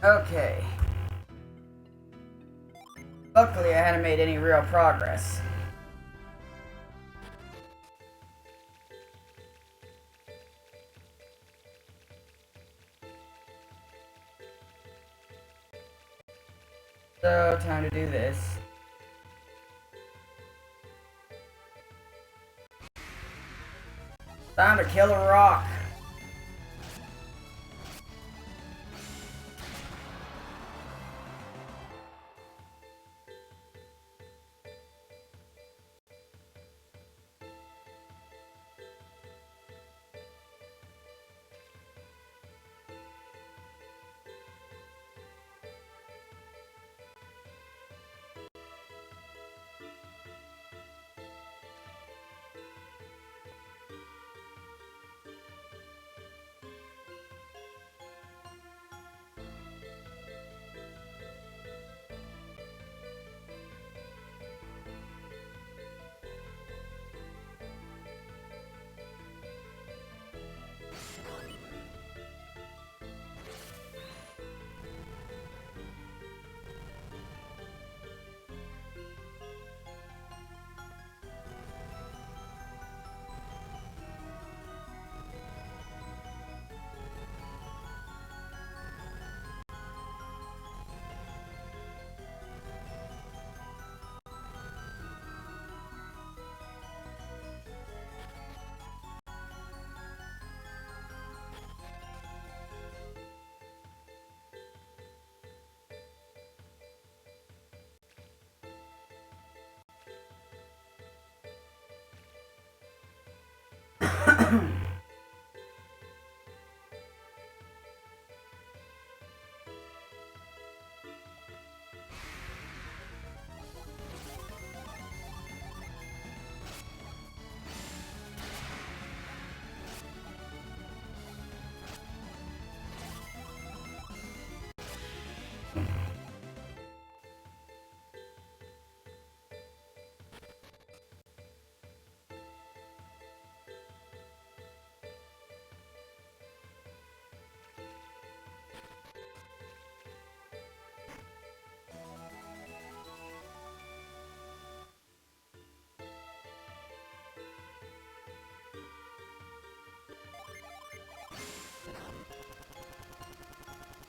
Okay. Luckily, I hadn't made any real progress. So, time to do this. Time to kill a rock.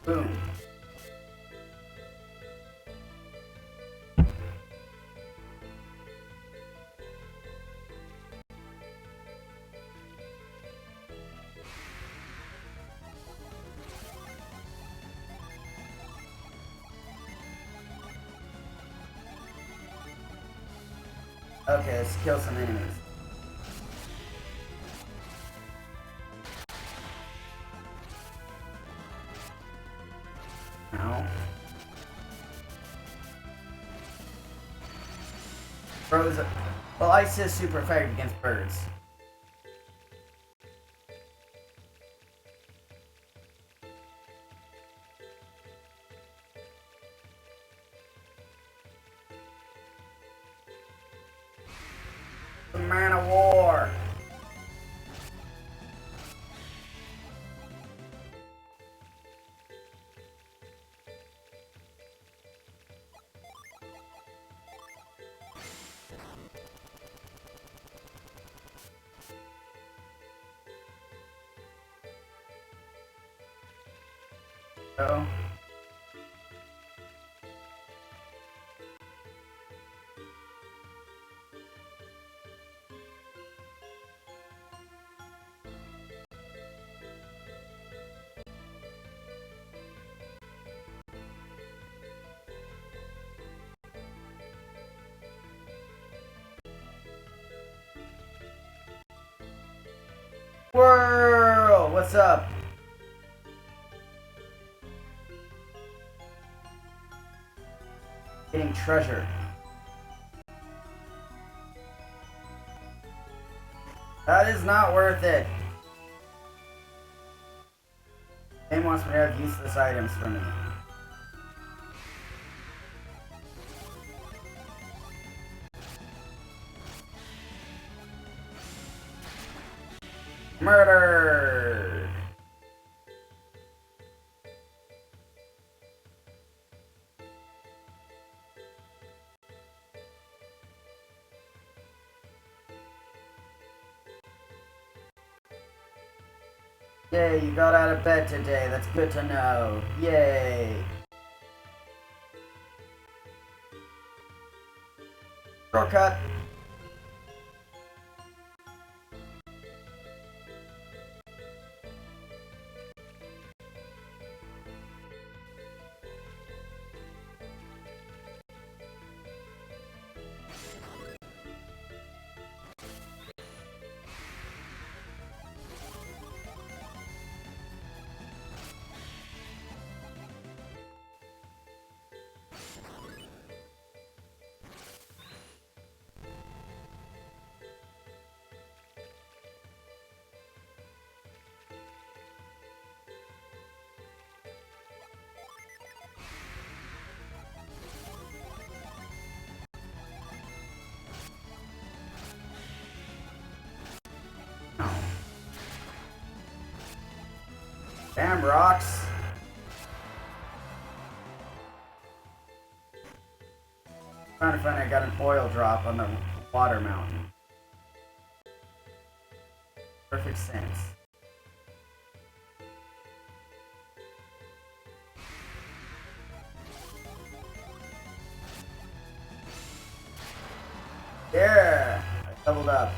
Boom. Okay, let's kill some enemies. Ow. Frozen. Well, ice is super effective against birds. The Man of War. Oh. World, what's up? Getting treasure. That is not worth it. Game wants me to have useless items for me. Murdered! Yay, you got out of bed today. That's good to know. Yay. Shortcut. Damn rocks. Trying to find I got an oil drop on the water mountain. Perfect sense. Yeah, I doubled up.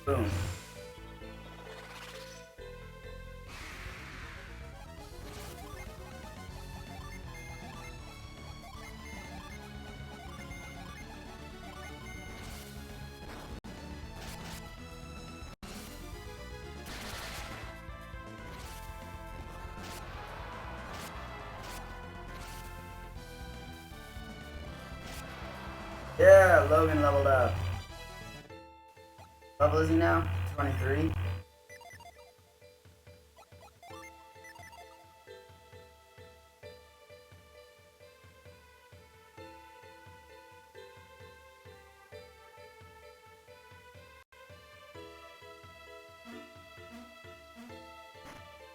Boom. Yeah, Logan leveled up. What level is he now? 23?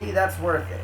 See, that's worth it.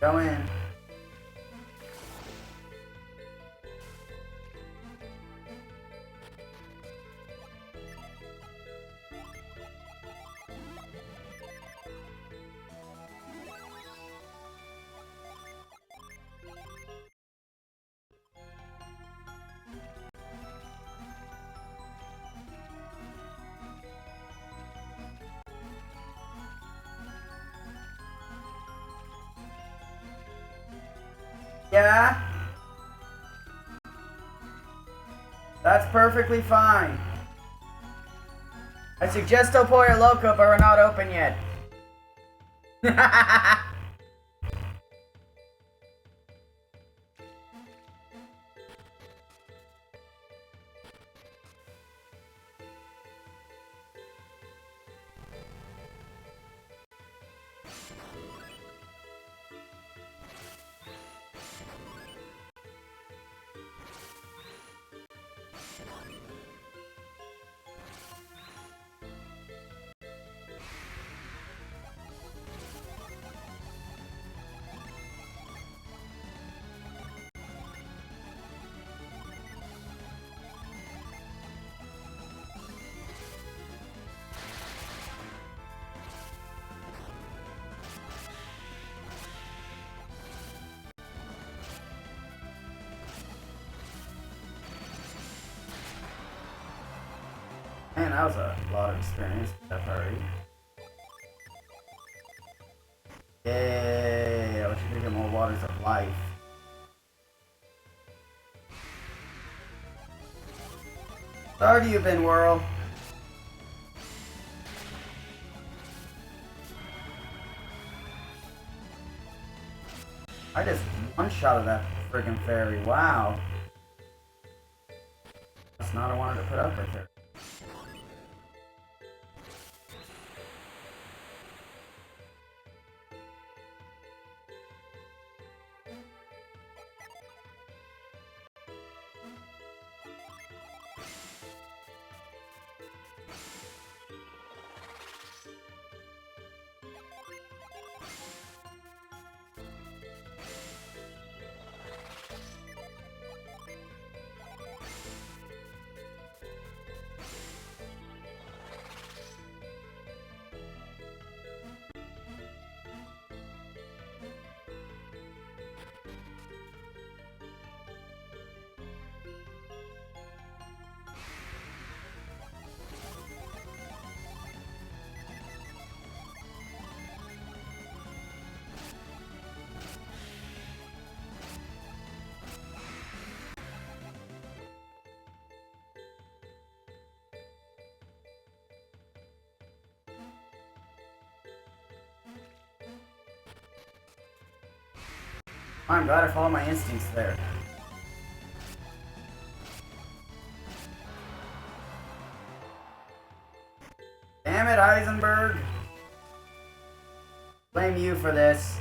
Go in. Yeah? That's perfectly fine. I suggest El Pollo Loco, but we're not open yet. Man, that was a lot of experience with that party. Yay! I wish we could get more waters of life. Where have you been, world? I just one-shotted that friggin' fairy. Wow. That's not what I wanted to put up right there. I'm glad I followed my instincts there. Damn it, Heisenberg! Blame you for this.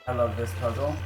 I love this puzzle.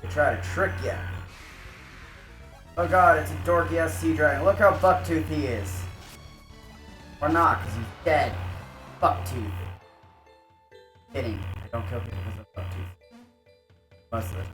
They try to trick you. Oh god, it's a dorky ass sea dragon. Look how bucktooth he is. Or not, because he's dead. Bucktooth. Kidding. I don't kill people because of bucktooth. Most of it.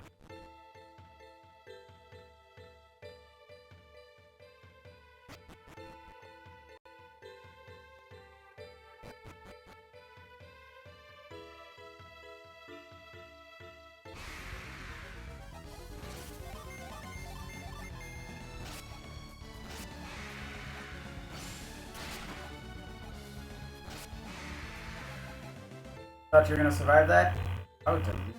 Thought you were gonna survive that? Oh, didn't.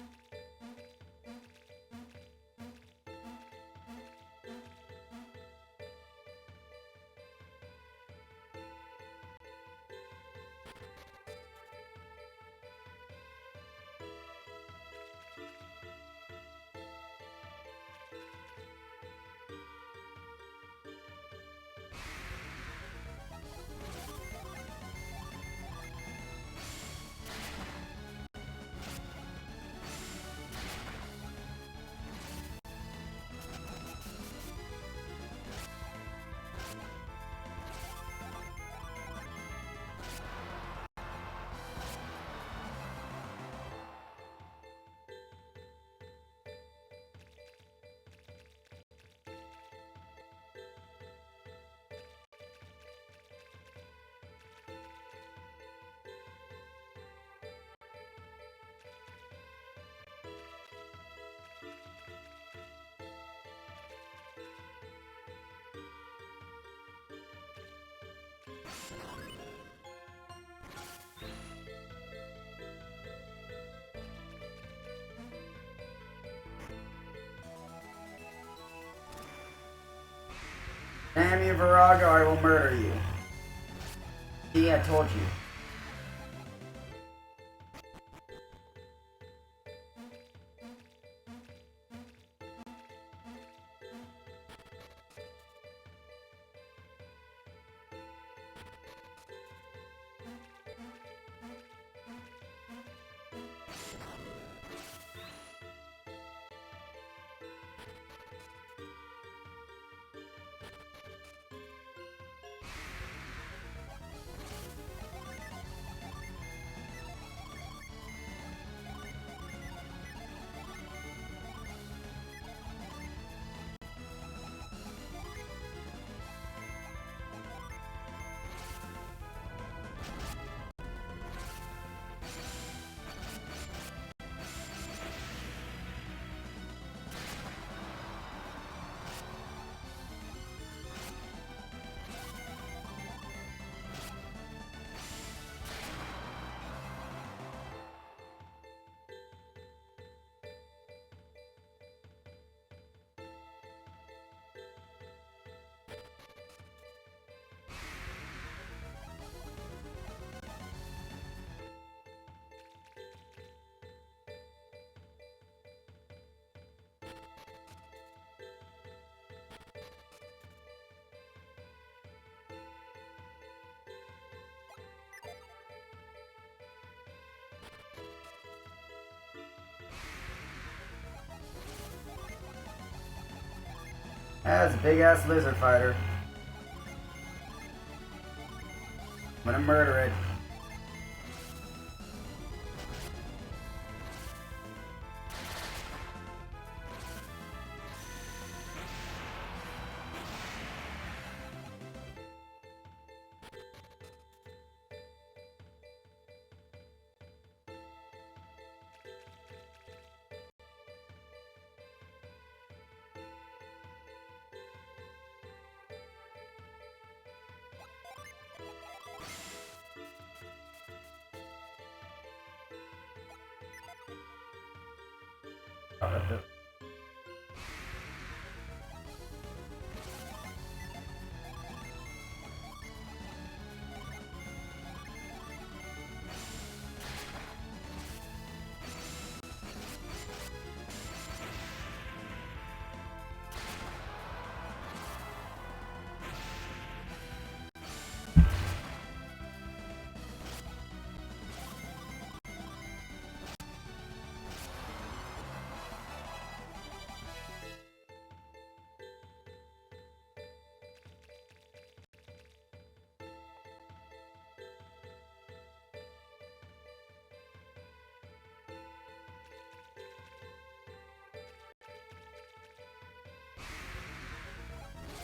Damn you, Virago, I will murder you. See, I told you. That's a big ass lizard fighter. I'm gonna murder it.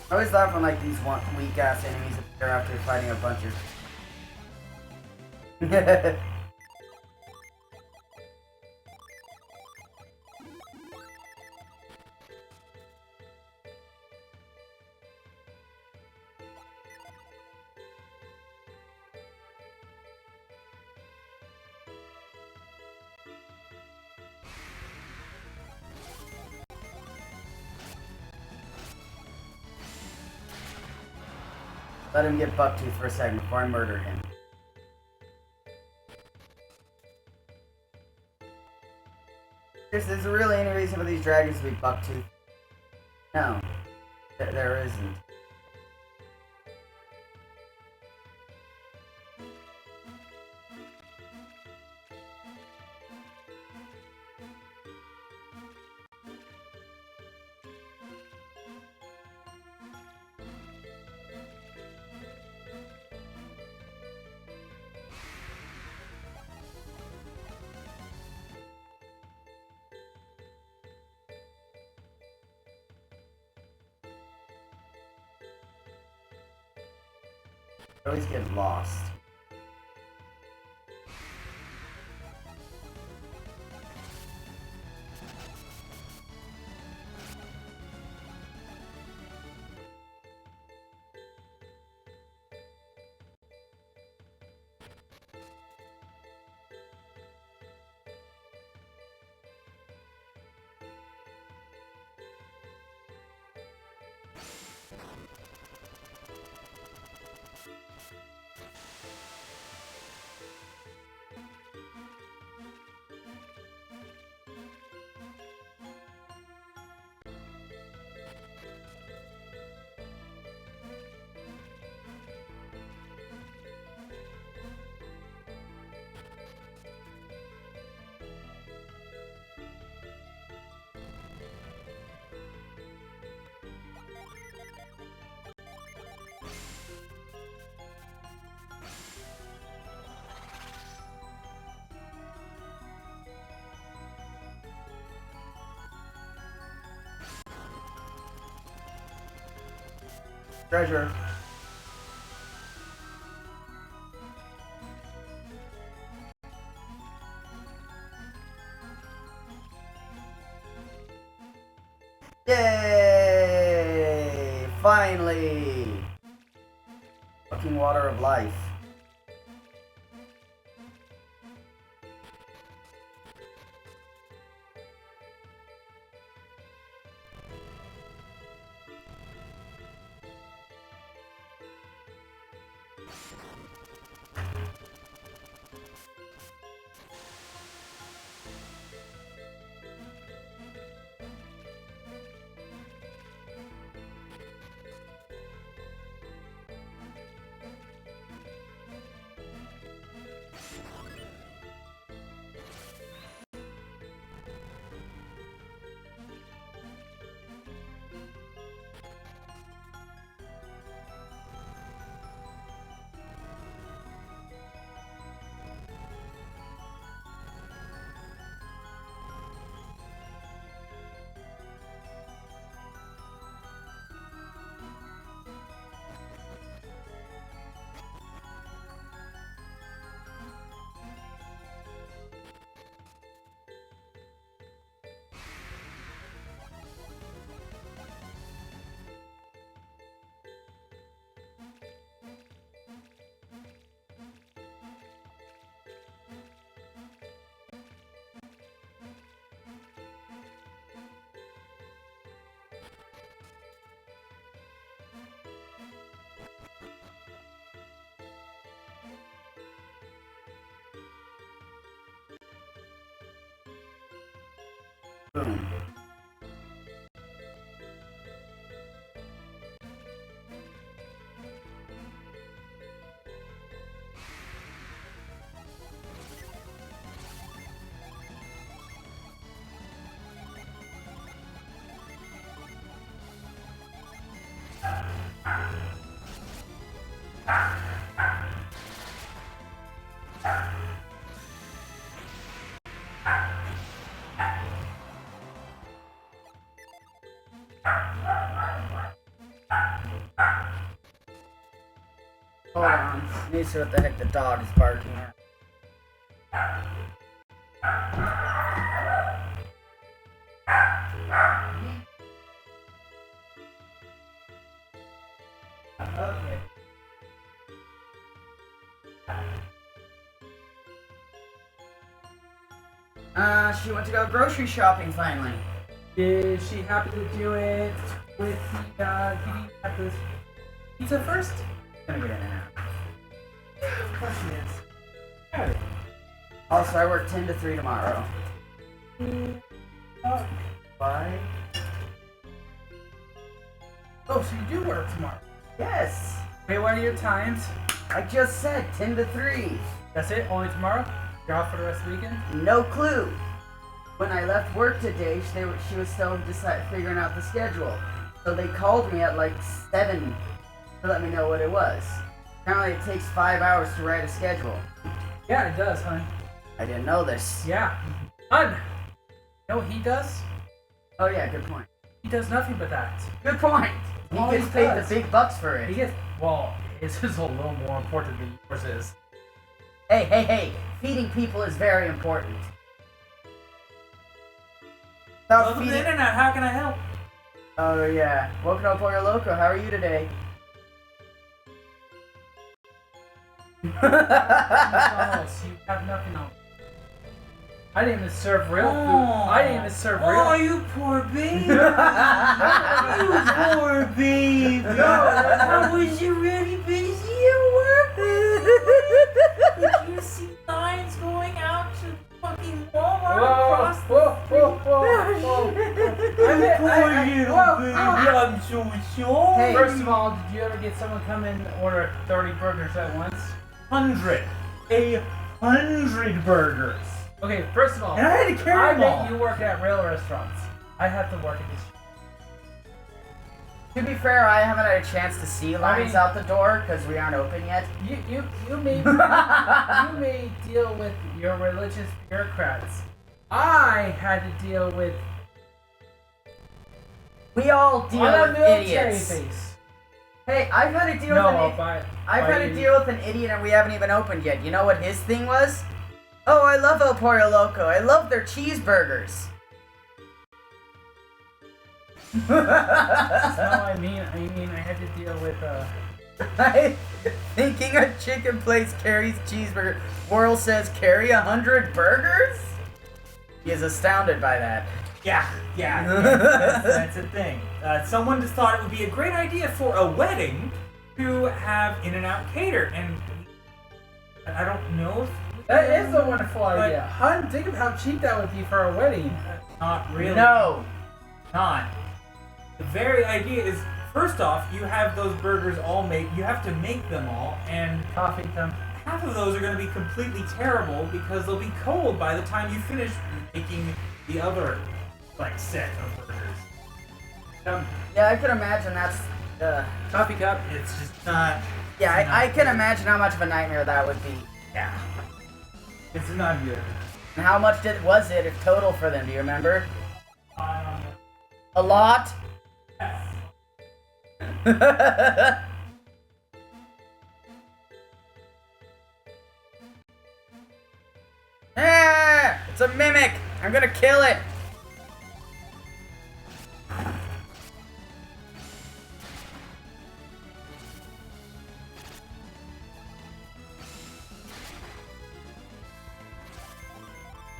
I always laugh when like these weak ass enemies appear after fighting a bunch of. Let him get Bucktooth for a second before I murder him. Is there really any reason for these dragons to be Bucktooth? No, there isn't. I always get lost. Treasure. Yay! Finally! Fucking water of life. Boom. Hold on. Let me see what the heck the dog is barking at. Okay. She went to go grocery shopping finally. Did she happen to do it with the, did you have this pizza first? Gonna get in and out. Of course she is. Got it. Also, I work 10 to 3 tomorrow. Why? Oh, so you do work tomorrow? Yes! Wait, what are your times? I just said 10 to 3. That's it? Only tomorrow? You're off for the rest of the weekend? No clue. When I left work today, she was still figuring out the schedule. So they called me at like 7 to let me know what it was. Apparently it takes 5 hours to write a schedule. Yeah, it does, hon. I didn't know this. Yeah. Hon! You know what he does? Oh yeah, good point. He does nothing but that. Good point. He All gets he paid does. the big bucks for He it. gets, well, his is a little more important than yours is. Hey, feeding people is very important. Without Welcome to the feeding... internet, how can I help? Oh yeah. Welcome to Pollo Loco. How are you today? McDonald's, you have nothing on. I didn't even serve real food. I didn't even serve real. Oh, you poor baby! You poor baby! I was you really busy at work? Did you see lines going out to fucking Walmart across the I'm poor little baby, I'm so sorry! Hey. First of all, did you ever get someone come in and order 30 burgers at once? 100 burgers! Okay, first of all, And I had to carry I them bet all! you work at rail restaurants. I have to work at this. To be fair, I haven't had a chance to see lines mean- out the door because we aren't open yet. You may you may deal with your religious bureaucrats. I had to deal with We all deal on a with military idiots. base. Hey, I've had a deal No, with I'll an buy. I've had a deal with an idiot and we haven't even opened yet. You know what his thing was? Oh, I love El Pollo Loco. I love their cheeseburgers. No, I mean, I had to deal with. Thinking a chicken place carries cheeseburger. Whirl says carry 100 burgers? He is astounded by that. Yeah, that's the thing. Someone just thought it would be a great idea for a wedding to have In-N-Out cater, and I don't know if That is a wonderful idea. Hun, think of how cheap that would be for a wedding. not really. No. Not. The very idea is, first off, you have those burgers all made. You have to make them all, and Coffee them. half of those are going to be completely terrible because they'll be cold by the time you finish making the other set of burgers. Yeah, I can imagine that's. Coffee cup, it's just not. Yeah, I can imagine how much of a nightmare that would be. Yeah. It's not good. And how much was it total for them? Do you remember? Um, A lot. Ah, it's a mimic. I'm gonna kill it.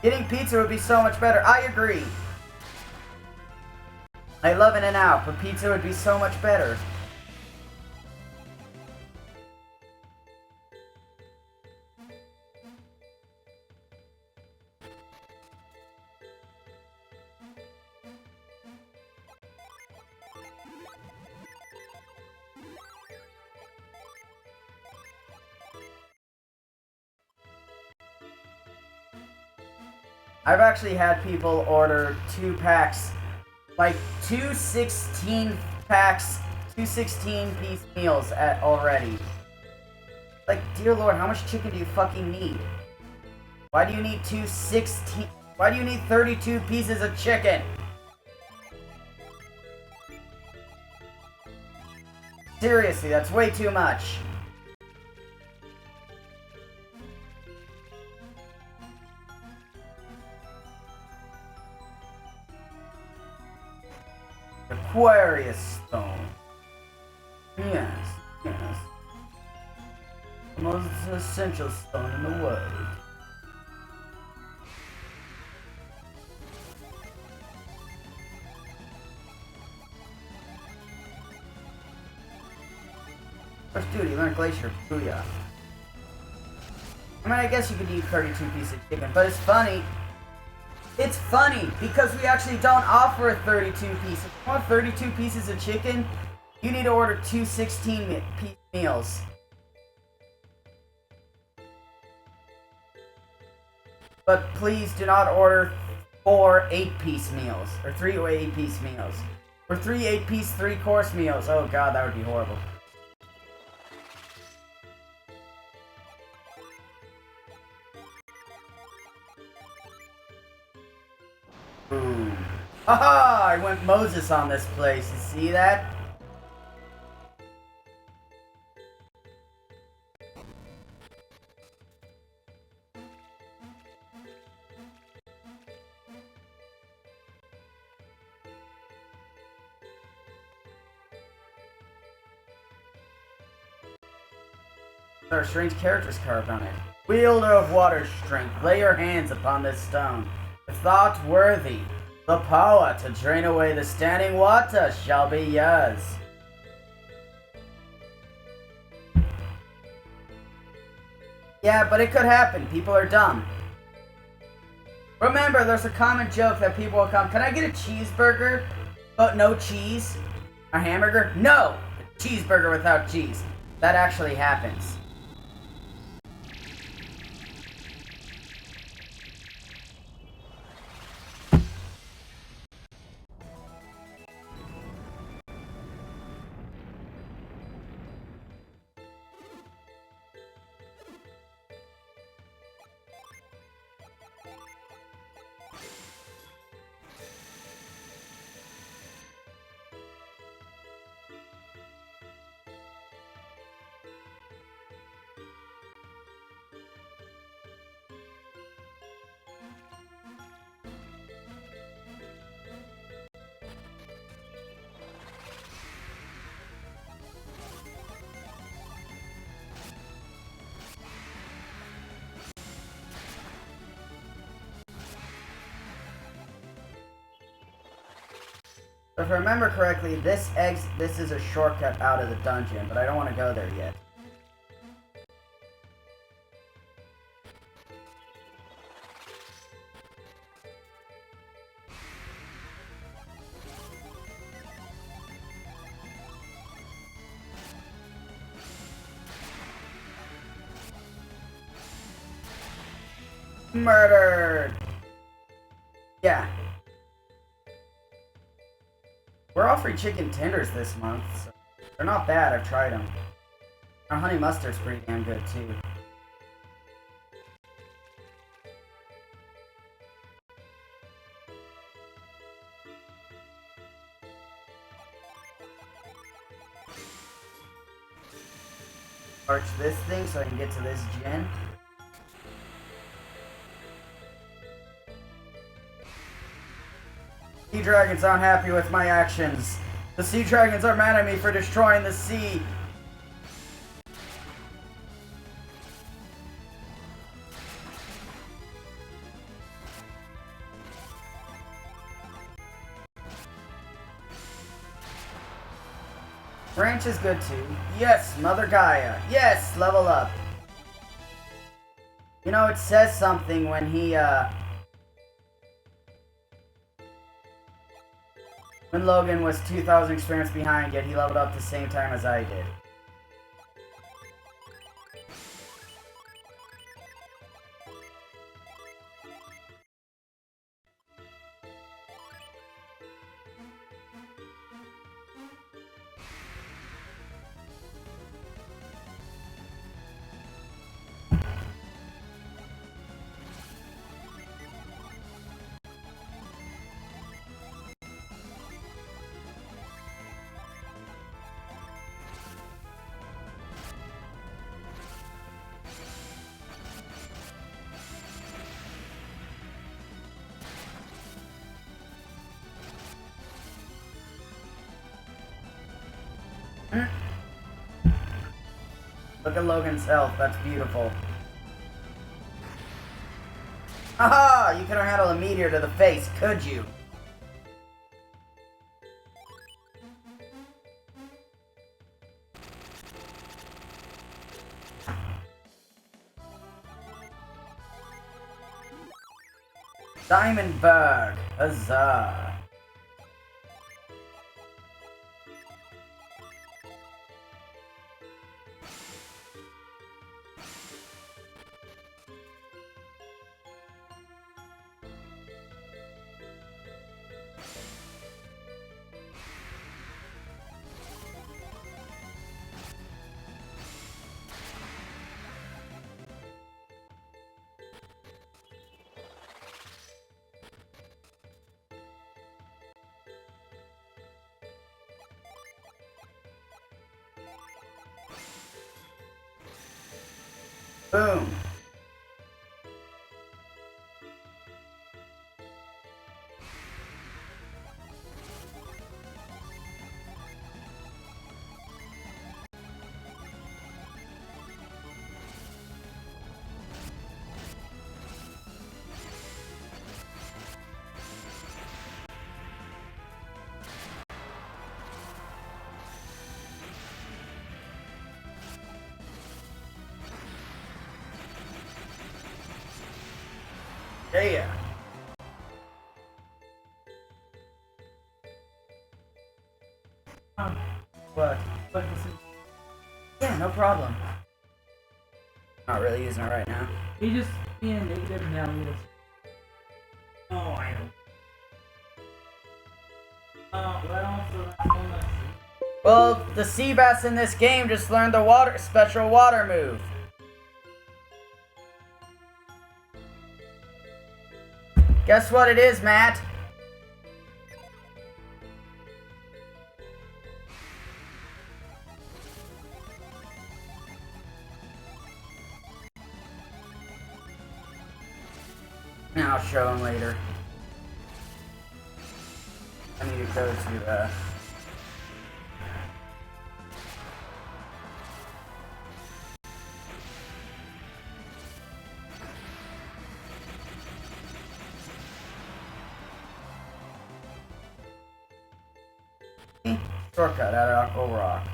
Getting pizza would be so much better. I agree. I love In-N-Out, but pizza would be so much better. I've actually had people order 2 packs, like 2 16 packs, 2 16-piece meals already. Like, dear Lord, how much chicken do you fucking need? Why do you need why do you need 32 pieces of chicken? Seriously, that's way too much. Aquarius stone. Yes. The most essential stone in the world. First duty, learn Glacier. Booyah. I mean, I guess you could eat 32 pieces of chicken, but it's funny. It's funny because we actually don't offer 32 pieces. If you want 32 pieces of chicken, you need to order 2 16-piece meals. But please do not order 4 8-piece meals or 3 8-piece meals or 3 8-piece 3-course meals. Oh god, that would be horrible. Boom. Haha! I went Moses on this place. You see that? There are strange characters carved on it. Wielder of water strength, lay your hands upon this stone. If thought worthy, the power to drain away the standing water shall be yours. Yeah, but it could happen. People are dumb. Remember, there's a common joke that people will come, can I get a cheeseburger, but no cheese? A hamburger? No! A cheeseburger without cheese. That actually happens. If I remember correctly, this is a shortcut out of the dungeon, but I don't want to go there yet. Murdered! Yeah. We're offering chicken tenders this month, so they're not bad, I've tried them. Our honey mustard's pretty damn good, too. Arch this thing so I can get to this gen. Sea dragons aren't happy with my actions. The sea dragons are mad at me for destroying the sea. Branch is good too. Yes, Mother Gaia. Yes, level up. You know, it says something when when Logan was 2,000 experience behind, yet he leveled up the same time as I did. Look at Logan's health, that's beautiful. Aha! You couldn't handle a meteor to the face, could you? Diamondberg! Huzzah! Boom. Yeah. What? Yeah, no problem. Not really using it right now. You just being negative now. You just... Oh, I know. Well, the sea bass in this game just learned the special water move. Guess what it is, Matt? I'll show him later. I need to go to, Shortcut at Aqua Rock.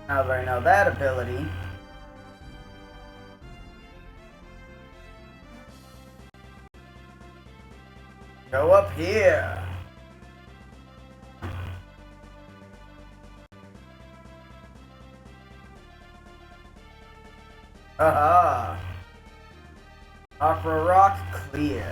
Now that I know that ability, go up here. Haha. Aqua Rock cleared.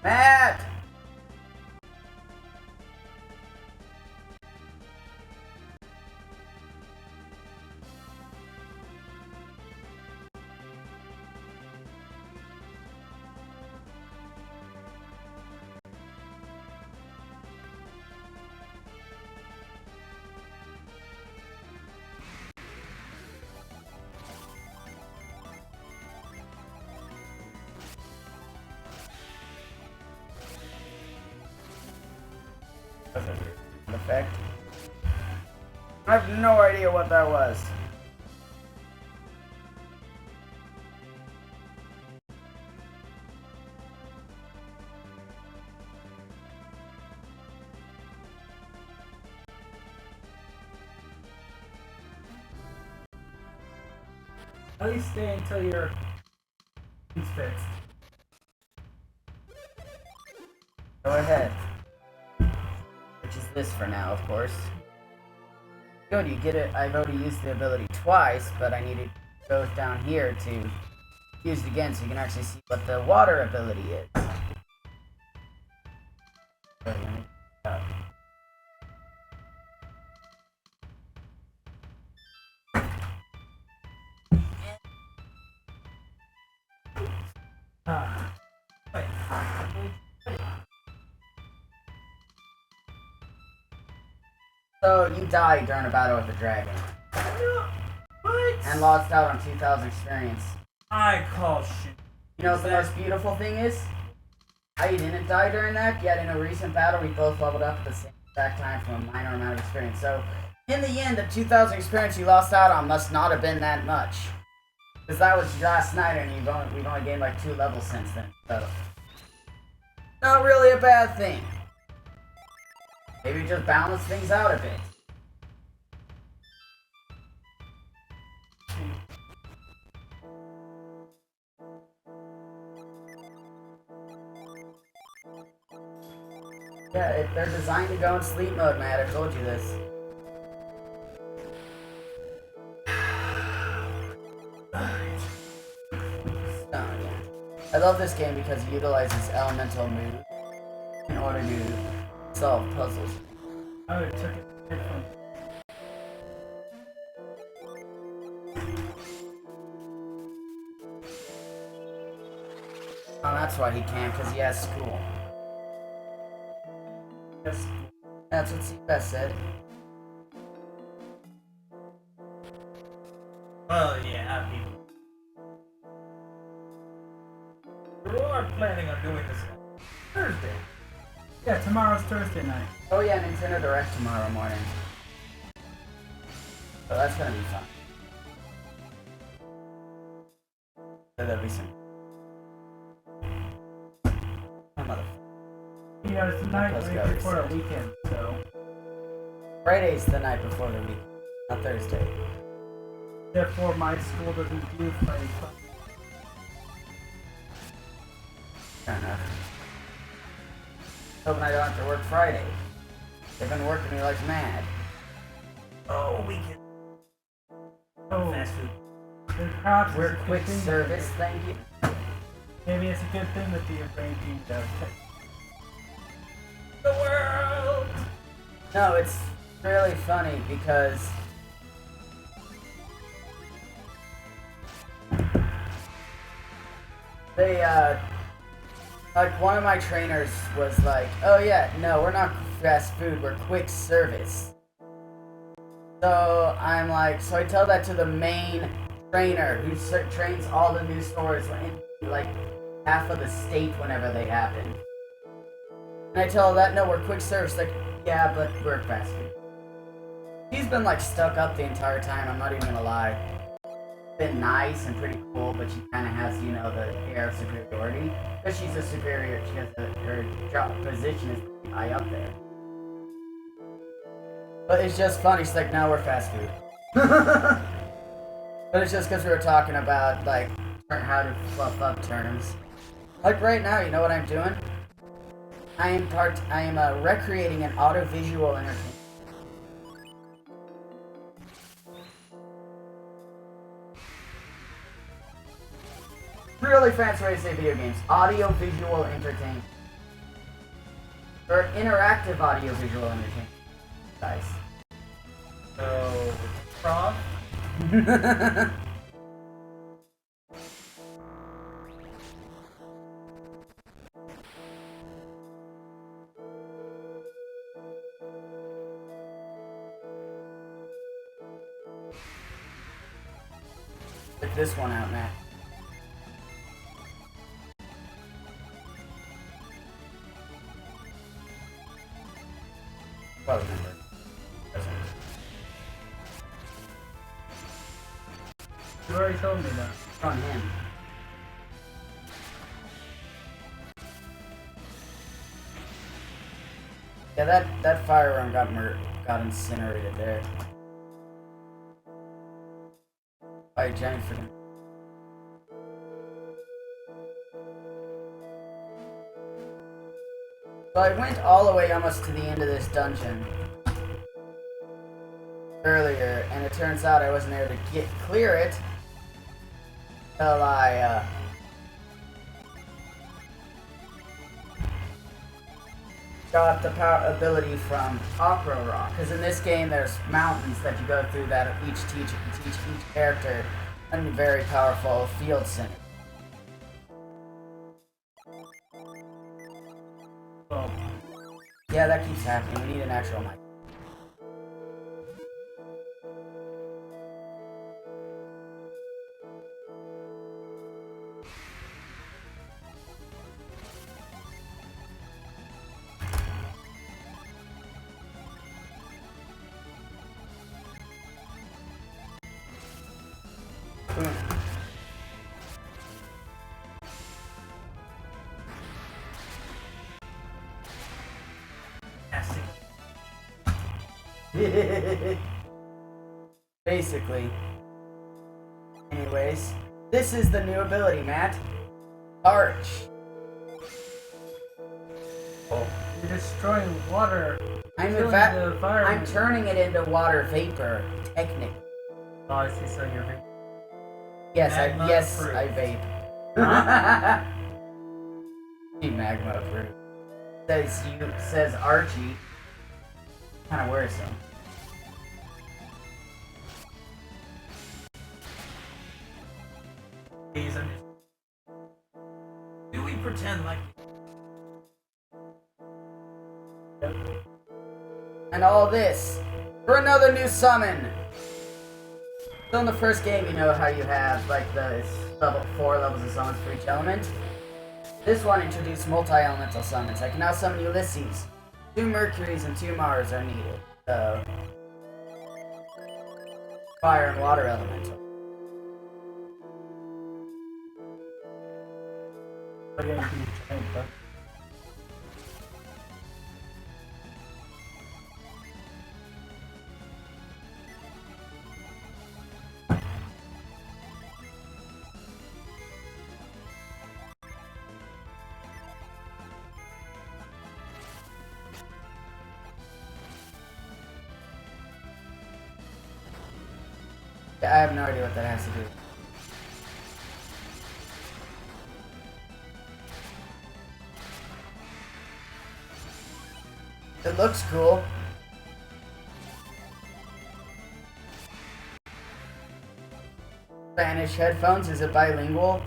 Matt! Effect. I have no idea what that was. At least stay until your it's fixed. Go ahead. Which is this for now, of course. Good, you get it. I've already used the ability twice, but I need to go down here to use it again so you can actually see what the water ability is. So, you died during a battle with the dragon. What? And lost out on 2,000 experience. I call shit. You know what the most beautiful thing is? How you didn't die during that, yet in a recent battle we both leveled up at the same exact time from a minor amount of experience. So, in the end, the 2,000 experience you lost out on must not have been that much. Because that was last night and we've only gained like 2 levels since then. So, not really a bad thing. Maybe just balance things out a bit. Yeah, they're designed to go in sleep mode, Matt. I told you this. I love this game because it utilizes elemental moves in order to solve puzzles. Oh, it took it from. Oh, that's why he can't, because he has school. Yes. That's what Seabass said. Well, yeah, people. We are planning on doing this on Thursday. Yeah, tomorrow's Thursday night. Oh yeah, Nintendo Direct tomorrow morning. So that's gonna be fun. So that'll be some. Oh, mother. Yeah, it's the night Let's right go. before the weekend, so. Friday's the night before the week, not Thursday. Therefore, my school doesn't do Friday. Fair enough. Hoping I don't have to work Friday. They've been working me like mad. Oh, we can. Oh, Fast food. then perhaps We're it's a quick good thing service, thank you. Maybe it's a good thing that the arranging does the world. No, it's really funny because they, like, one of my trainers was like, oh yeah, no, we're not fast food, we're quick service. So I'm like, so I tell that to the main trainer who trains all the new stores in like half of the state whenever they happen. And I tell her that, no, we're quick service. Like, yeah, but we're fast food. She's been like stuck up the entire time, I'm not even gonna lie. Been nice and pretty cool, but she kind of has, you know, the air of superiority. Because she's a superior, she has her job position is pretty high up there. But it's just funny, she's like, no, we're fast food. But it's just because we were talking about, like, how to fluff up terms. Like right now, you know what I'm doing? I am recreating an audiovisual entertainment. Really fancy way to say video games. Audio-visual entertainment. Or interactive audio-visual entertainment. Guys. So, prom? Check this one out, Matt. Well, remember. You already told me that. It's on him. Yeah, that firearm got incinerated there. By a giant freaking. So I went all the way almost to the end of this dungeon earlier, and it turns out I wasn't able to clear it until I got the power ability from Opera Rock. Because in this game, there's mountains that you go through that each teach each character a very powerful field center. Oh. Yeah, that keeps happening. We need an actual mic. Boom. Basically. Anyways, this is the new ability, Matt. Arch. Oh. You're destroying water. I'm I'm turning it into water vapor, technically. Oh, I see. So you're. Yes, Magma fruit. I vape. Huh? Magma fruit. Says Archie. Kind of worrisome. Do we pretend like And all this for another new summon. So in the first game, you know how you have like the 4 levels of summons for each element. This one introduced multi-elemental summons. I can now summon Ulysses. 2 Mercuries and 2 Mars are needed. So fire and water elemental. I have no idea what that has to do. It looks cool. Spanish headphones, is it bilingual?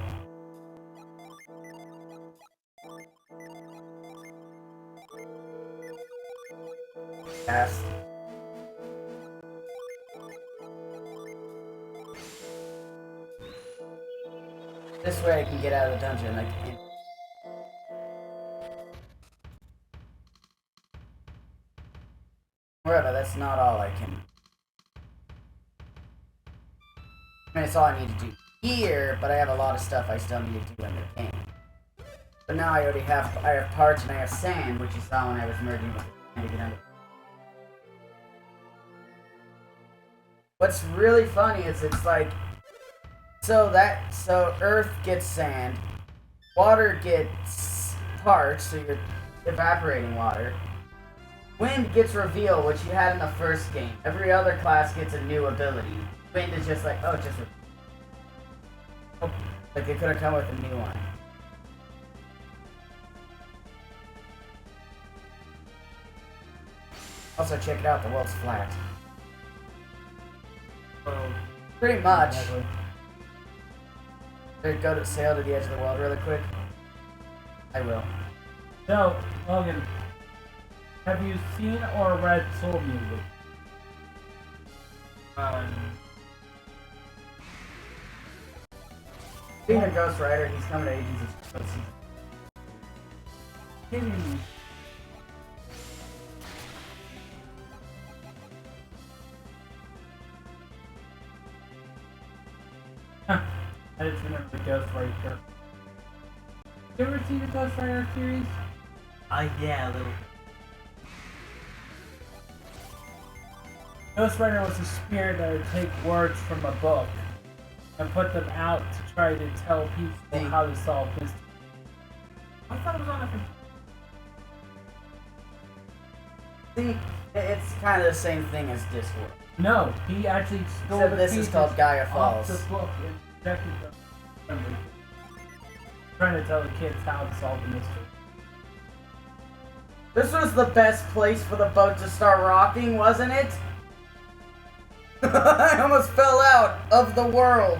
Cast. This way I can get out of the dungeon. I can't. However, that's not all I can. I mean, it's all I need to do here, but I have a lot of stuff I still need to do in the game. But now I already have, parts and I have sand, which you saw when I was merging with the sand to get under. What's really funny is it's like, so Earth gets sand, water gets parts, so you're evaporating water. Wind gets reveal, which you had in the first game. Every other class gets a new ability. Wind is just like, oh, it's just like they could have come with a new one. Also, check it out, the world's flat. Pretty much. Go to sail to the edge of the world really quick. I will. So, Logan, have you seen or read Soul Music? Being a Ghost Rider, he's coming to Agents of Hmm. I just remember the Ghost Rider. You ever seen the Ghost Rider series? Yeah, a little. Ghost Rider was a spirit that would take words from a book and put them out to try to tell people how to solve mysteries. I thought it was on a See, it's kind of the same thing as Discord. No, he actually stole Except the this is pieces called Gaia off Falls. the book and protected them. Trying to tell the kids how to solve the mystery. This was the best place for the boat to start rocking, wasn't it? I almost fell out of the world.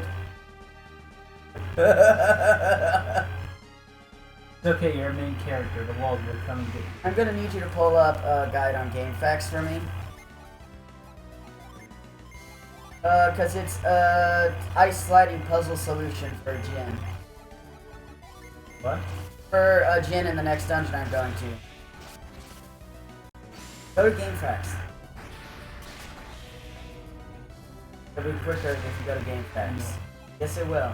It's okay, you're a main character. The walls will come and get you. I'm gonna need you to pull up a guide on GameFAQs for me. Cause it's ice sliding puzzle solution for Jin. What? For Jin in the next dungeon I'm going to. Go to GameFAQs. It'll be quicker if you go to GameFAQs. Yes, it will.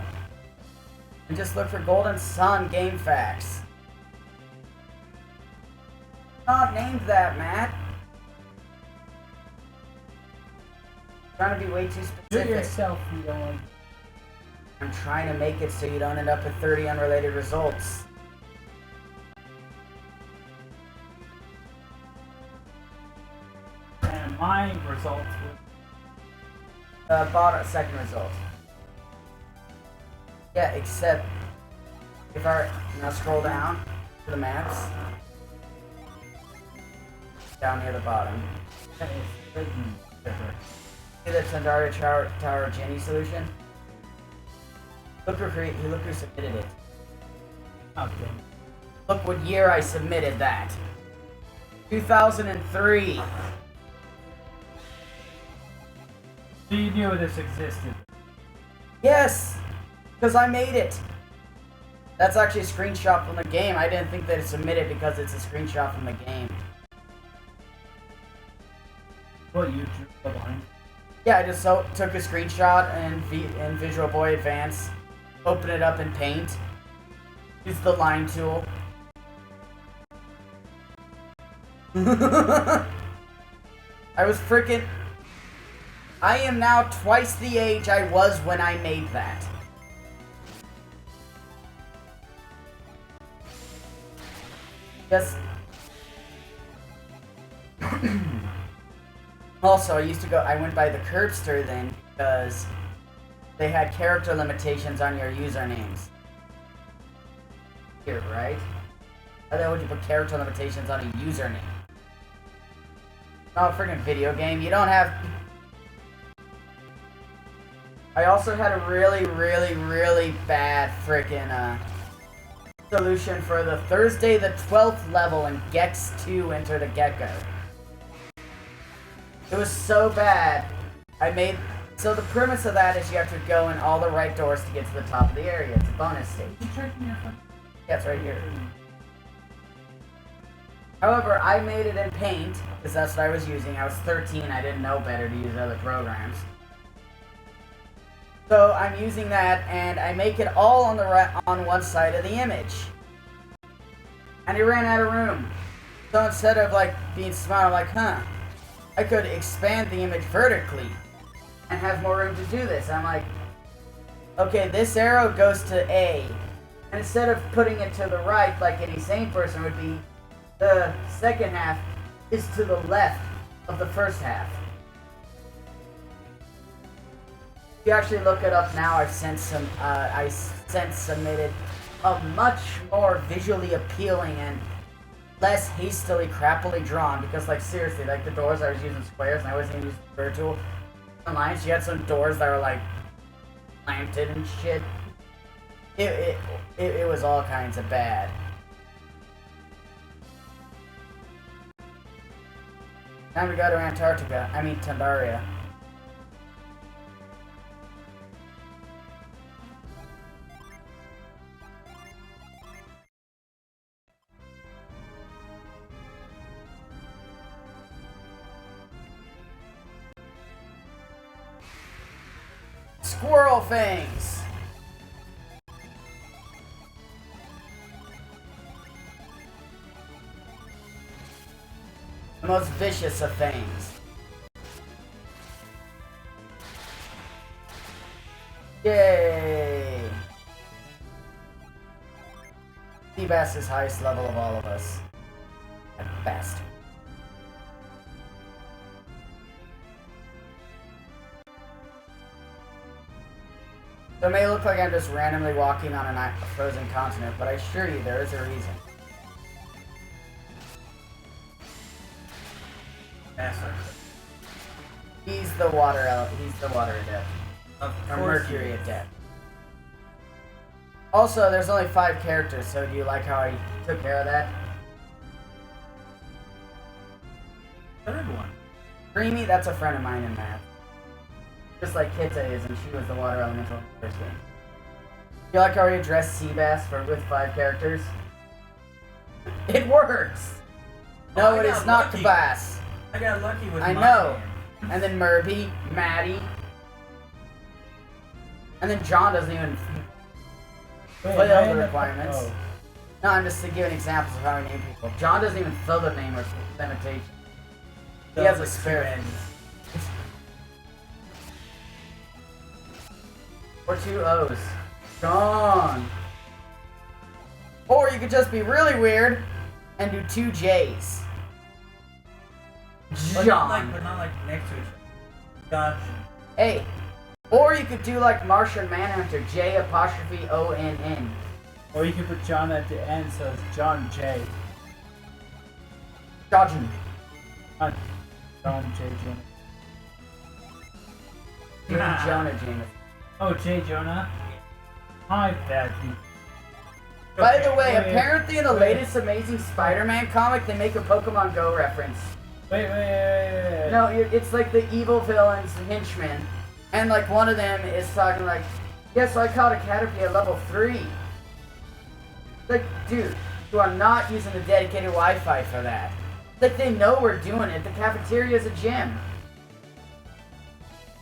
And just look for Golden Sun GameFAQs. Not named that, Matt. Trying to be way too Do it specific. yourself, you don't want. I'm trying to make it so you don't end up with 30 unrelated results. And my results were. Bottom second result. Yeah, except if I now scroll down to the maps, down near the bottom. See the Tandaria Tower Genie solution? Look who submitted it. Okay. Look what year I submitted that. 2003. So you knew this existed. Yes, because I made it. That's actually a screenshot from the game. I didn't think that it submitted because it's a screenshot from the game. What, you drew the line? Yeah, I just took a screenshot in Visual Boy Advance, open it up in Paint, use the line tool. I am now twice the age I was when I made that. Yes. Also, I went by the Curbster then because they had character limitations on your usernames. Here, right? How the hell would you put character limitations on a username? not a freaking video game. You don't have. I also had a really bad freaking solution for the Thursday the 12th level in Gex 2 Enter the Gecko. It was so bad. So the premise of that is you have to go in all the right doors to get to the top of the area. It's a bonus stage. Yeah, it's right here. However, I made it in Paint, because that's what I was using. I was 13, I didn't know better to use other programs. So I'm using that, and I make it all on on one side of the image. And I ran out of room. So instead of like being smart, I'm like, I could expand the image vertically and have more room to do this. I'm like, okay, this arrow goes to A. And instead of putting it to the right like any sane person would be, the second half is to the left of the first half. If you actually look it up now, I've since submitted a much more visually appealing and less hastily, crappily drawn, because like seriously, like the doors I was using squares and I wasn't using virtual lines. You had some doors that were like planted and shit. It was all kinds of bad. Time to go to Antarctica. I mean Tandaria. Squirrel fangs. The most vicious of fangs. Yay! Seabass is highest level of all of us. At best. So it may look like I'm just randomly walking on a frozen continent, but I assure you there is a reason. He's the water adept. Or Mercury adept. Also, there's only 5 characters, so do you like how I took care of that? Third one. Creamy, that's a friend of mine in math. Just like Kita is, and she was the water elemental in the first game. You like how we addressed Seabass with 5 characters? It works! No, it is not Kabass. I got lucky with I my know. hand. And then Murby, Maddie. And then John doesn't even fulfill the requirements. Oh. No, I'm just giving examples of how we name people. John doesn't even fill the name limitation. He has a spirit. Or 2 O's. John. Or you could just be really weird and do 2 J's. John. But not like next to each other. Gotcha. Hey. Or you could do like Martian Manhunter, J''ONN. Or you could put John at the end, so it's John J. John. John J. Jonah. Jonah Jameson. Oh, J. Jonah? Hi, bad dude. By the way, Wait, apparently in the latest Amazing Spider-Man comic, they make a Pokemon Go reference. Wait. No, it's like the evil villain's henchmen. And like one of them is talking like, yeah, so I caught a Caterpie at level 3. Like, dude, you are not using the dedicated Wi-Fi for that. Like, they know we're doing it. The cafeteria is a gym.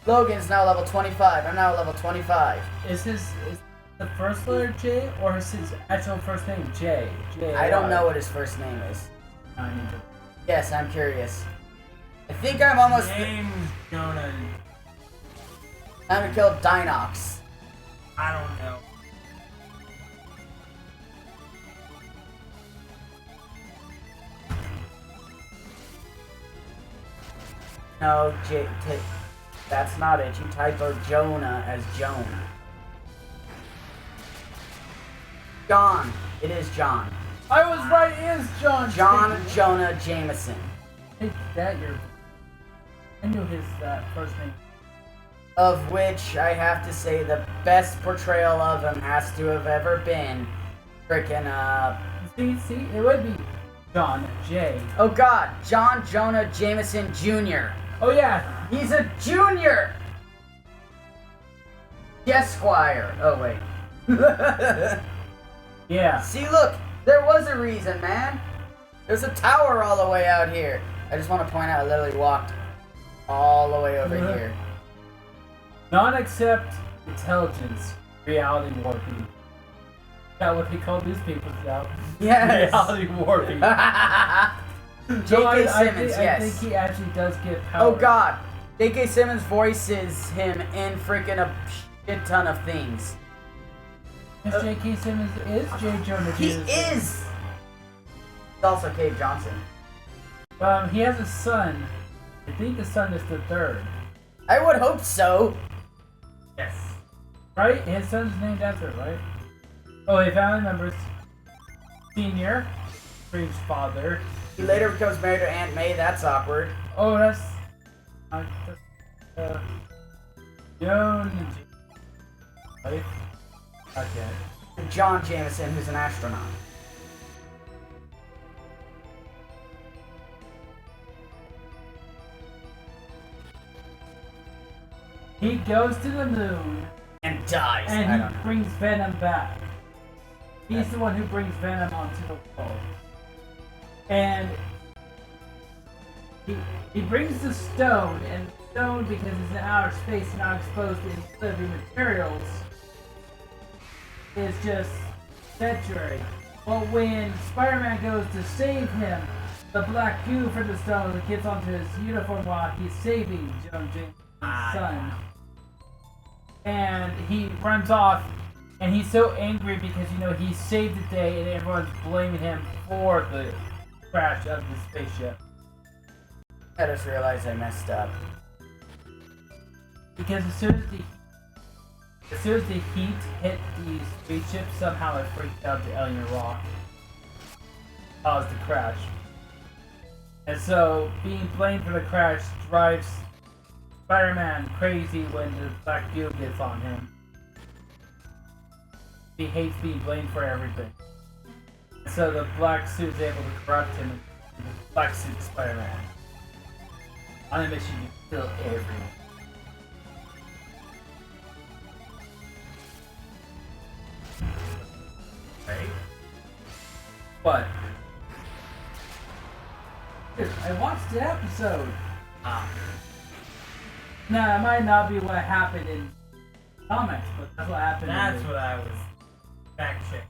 Logan's now level 25. I'm now level 25. Is the first letter J, or is his actual first name J? I don't know what his first name is. I need to. Yes, I'm curious. I think I'm almost... James Jonah. Time to kill Dinox. I don't know. No, that's not it. You typo Jonah as Joan. John. It is John. I was right, it is John. John Jonah Jameson. Take that, you're I knew his first name. Of which I have to say the best portrayal of him has to have ever been freaking See, it would be John J. oh god, John Jonah Jameson Jr. Oh yeah, He's a junior! Esquire. Oh wait. yeah. See, look, there was a reason, man. There's a tower all the way out here. I just want to point out I literally walked all the way over here. Non-accept intelligence, reality warping. That what they call newspapers now. Yes. Reality warping. J.K. Simmons, I yes. think he actually does get power. Oh god. J.K. Simmons voices him in freaking a shit ton of things. Yes, J.K. Simmons is J. Jonah He Jameson. is! He's also Cave Johnson. He has a son. I think the son is the third. I would hope so. Yes. Right? His son's named after it, right? Oh, he family members. Senior. Strange's father. He later becomes married to Aunt May. That's awkward. Oh, that's... Joan... Right? Okay. John Jameson, who's an astronaut. He goes to the moon, And dies. I and don't he know. brings Venom back. He's the one who brings Venom onto the world. And he brings the stone, and the stone, because it's in outer space and not exposed to any living materials, is just statuary. But when Spider-Man goes to save him, the black goo from the stone gets onto his uniform while he's saving Joan Jameson's son. And he runs off, and he's so angry because, you know, he saved the day and everyone's blaming him for the crash of the spaceship. I just realized I messed up. Because as soon as the heat hit the spaceship, somehow it freaked out the alien rock. Caused the crash. And so, being blamed for the crash drives Spider-Man crazy when the black goo gets on him. He hates being blamed for everything. So the black suit is able to corrupt him, and the black suit Spider-Man. On a mission to kill everyone. Right? But I watched the episode. Now, it might not be what happened in comics, but that's what happened. That's what I was fact checking.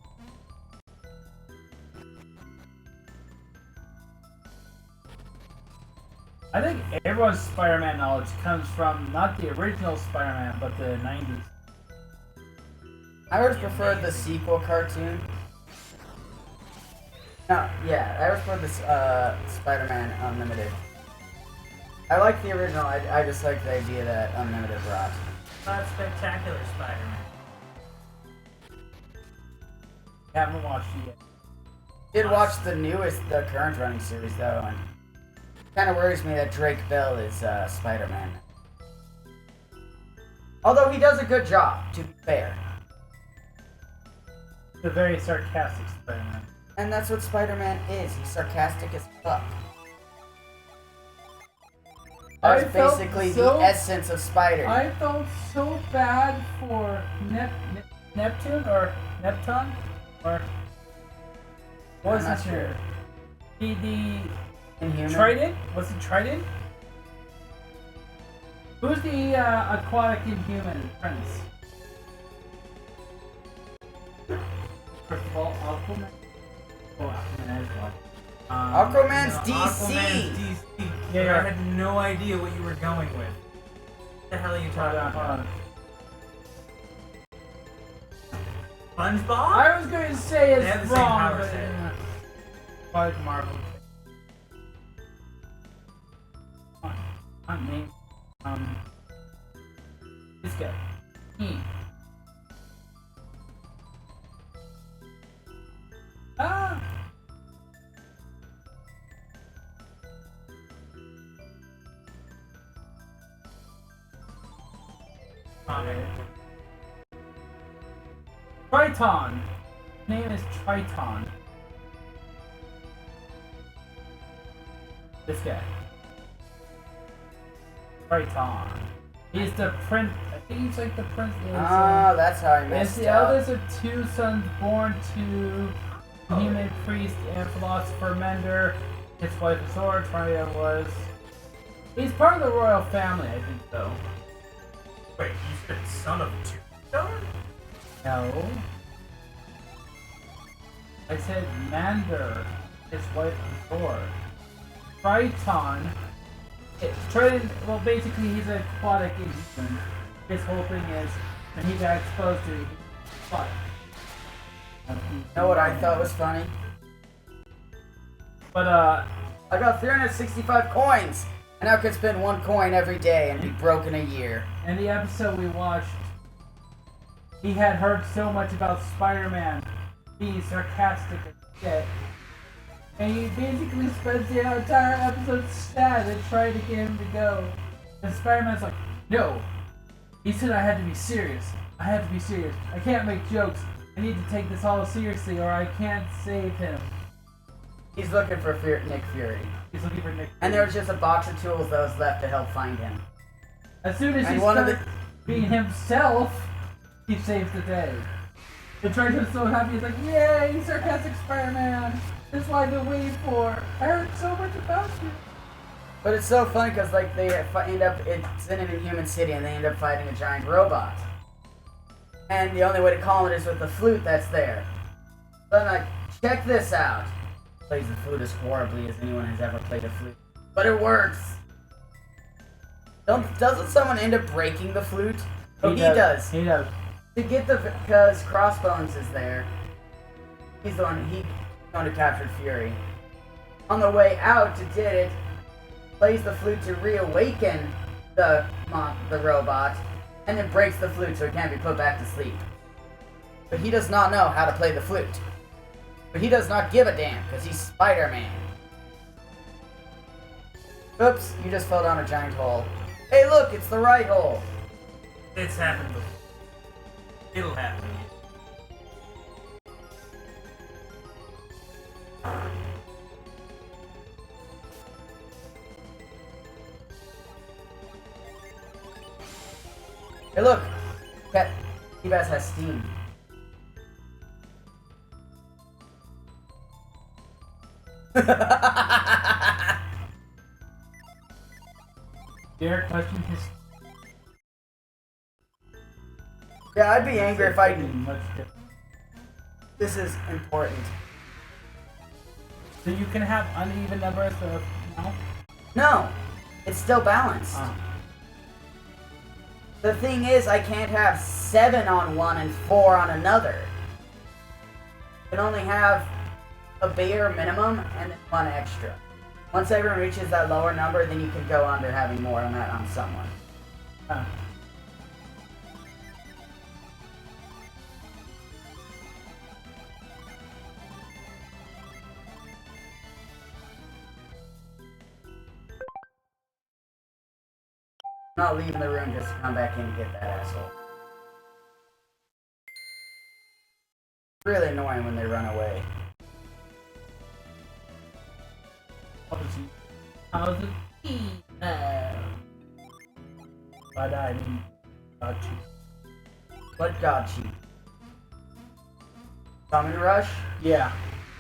I think everyone's Spider-Man knowledge comes from not the original Spider-Man, but the 90s. I always preferred the sequel cartoon. No, yeah, I always preferred this Spider-Man Unlimited. I like the original. I just like the idea that Unlimited brought. Not Spectacular Spider-Man. Haven't watched it yet. Did watch the current running series though, and kind of worries me that Drake Bell is Spider-Man. Although he does a good job, to be fair. The very sarcastic Spider-Man. And that's what Spider-Man is. He's sarcastic as fuck. I That's felt basically so- the essence of Spider. I felt so bad for Neptune or Neptune or wasn't not sure. sure. The Inhuman. Trident? Was it Trident? Who's the aquatic inhuman prince? First of all, Aquaman. Oh, Aquaman as well. Aquaman's No, DC. Aquaman's DC. Yeah. I had no idea what you were going with. What the hell are you Hold talking on, about? hold SpongeBob? on. I was going to say They have it's the same wrong, power but set. like Marvel. Not me. This guy. He. Ah. Okay. Triton. His name is Triton. This guy. Triton. He's the prince. I think he's like the prince. Oh, that's how I Yes, messed the up. eldest of two sons born to the human priest and philosopher Mender. His wife Azora, Triton was. He's part of the royal family, I think, though. Wait, you said son of two stars? No. I said Mander, his wife Azora. Triton. Triton, well, basically, he's an aquatic inhuman. His whole thing is, when he got exposed to it, he fought. You know what I thought was funny? But, I got 365 coins! And I could spend 1 coin every day and be broke in a year. in the episode we watched, he had heard so much about Spider-Man being sarcastic and shit. And he basically spends the entire episode sad and trying to get him to go. And Spider-Man's like, no. He said I had to be serious. I had to be serious. I can't make jokes. I need to take this all seriously or I can't save him. He's looking for Nick Fury. He's looking for Nick. And there was just a box of tools that was left to help find him. As soon as And he one of starts being himself, he saves the day. The Triton's so happy, he's like, yay, sarcastic Spider-Man! That's what I've been waiting for! I heard so much about you! But it's so funny because like they end up, it's in an Inhuman City and they end up fighting a giant robot. And the only way to calm it is with the flute that's there. So I'm like, check this out. Plays the flute as horribly as anyone has ever played a flute. But it works! Doesn't someone end up breaking the flute? Oh, he does. He does. To get because Crossbones is there. He's the one, he's going to capture Fury. On the way out to did it, plays the flute to reawaken the robot, and then breaks the flute so it can't be put back to sleep. But he does not know how to play the flute. But he does not give a damn, because he's Spider-Man. Oops, you just fell down a giant hole. Hey look, it's the right hole. It's happened before. It'll happen. Hey look, T-Bass has steam. Derek questioned his. Yeah, I'd be angry if I. Much different. This is important. So you can have uneven numbers of. No? No, it's still balanced. Oh. The thing is, I can't have 7 on one and 4 on another. I can only have a bare minimum and then 1 extra. Once everyone reaches that lower number, then you can go on to having more on that on someone. Oh. I'm not leaving the room just to come back in and get that asshole. It's really annoying when they run away. How's it? But I mean, got you. What got you? Summon Rush? Yeah.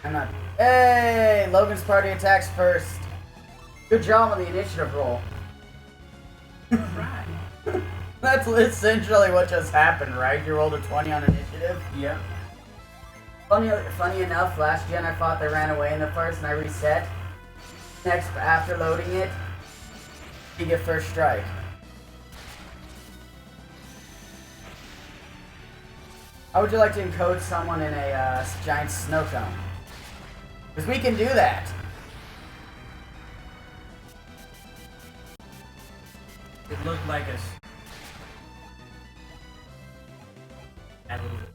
I'm not. Hey! Logan's party attacks first. Good job on the initiative roll. Right. That's essentially what just happened, right? You rolled a 20 on initiative. Yeah. Funny enough, last gen I fought, they ran away in the first and I reset. Next, after loading it, you get first strike. How would you like to encode someone in a giant snow cone? Because we can do that. It looked like a a little bit.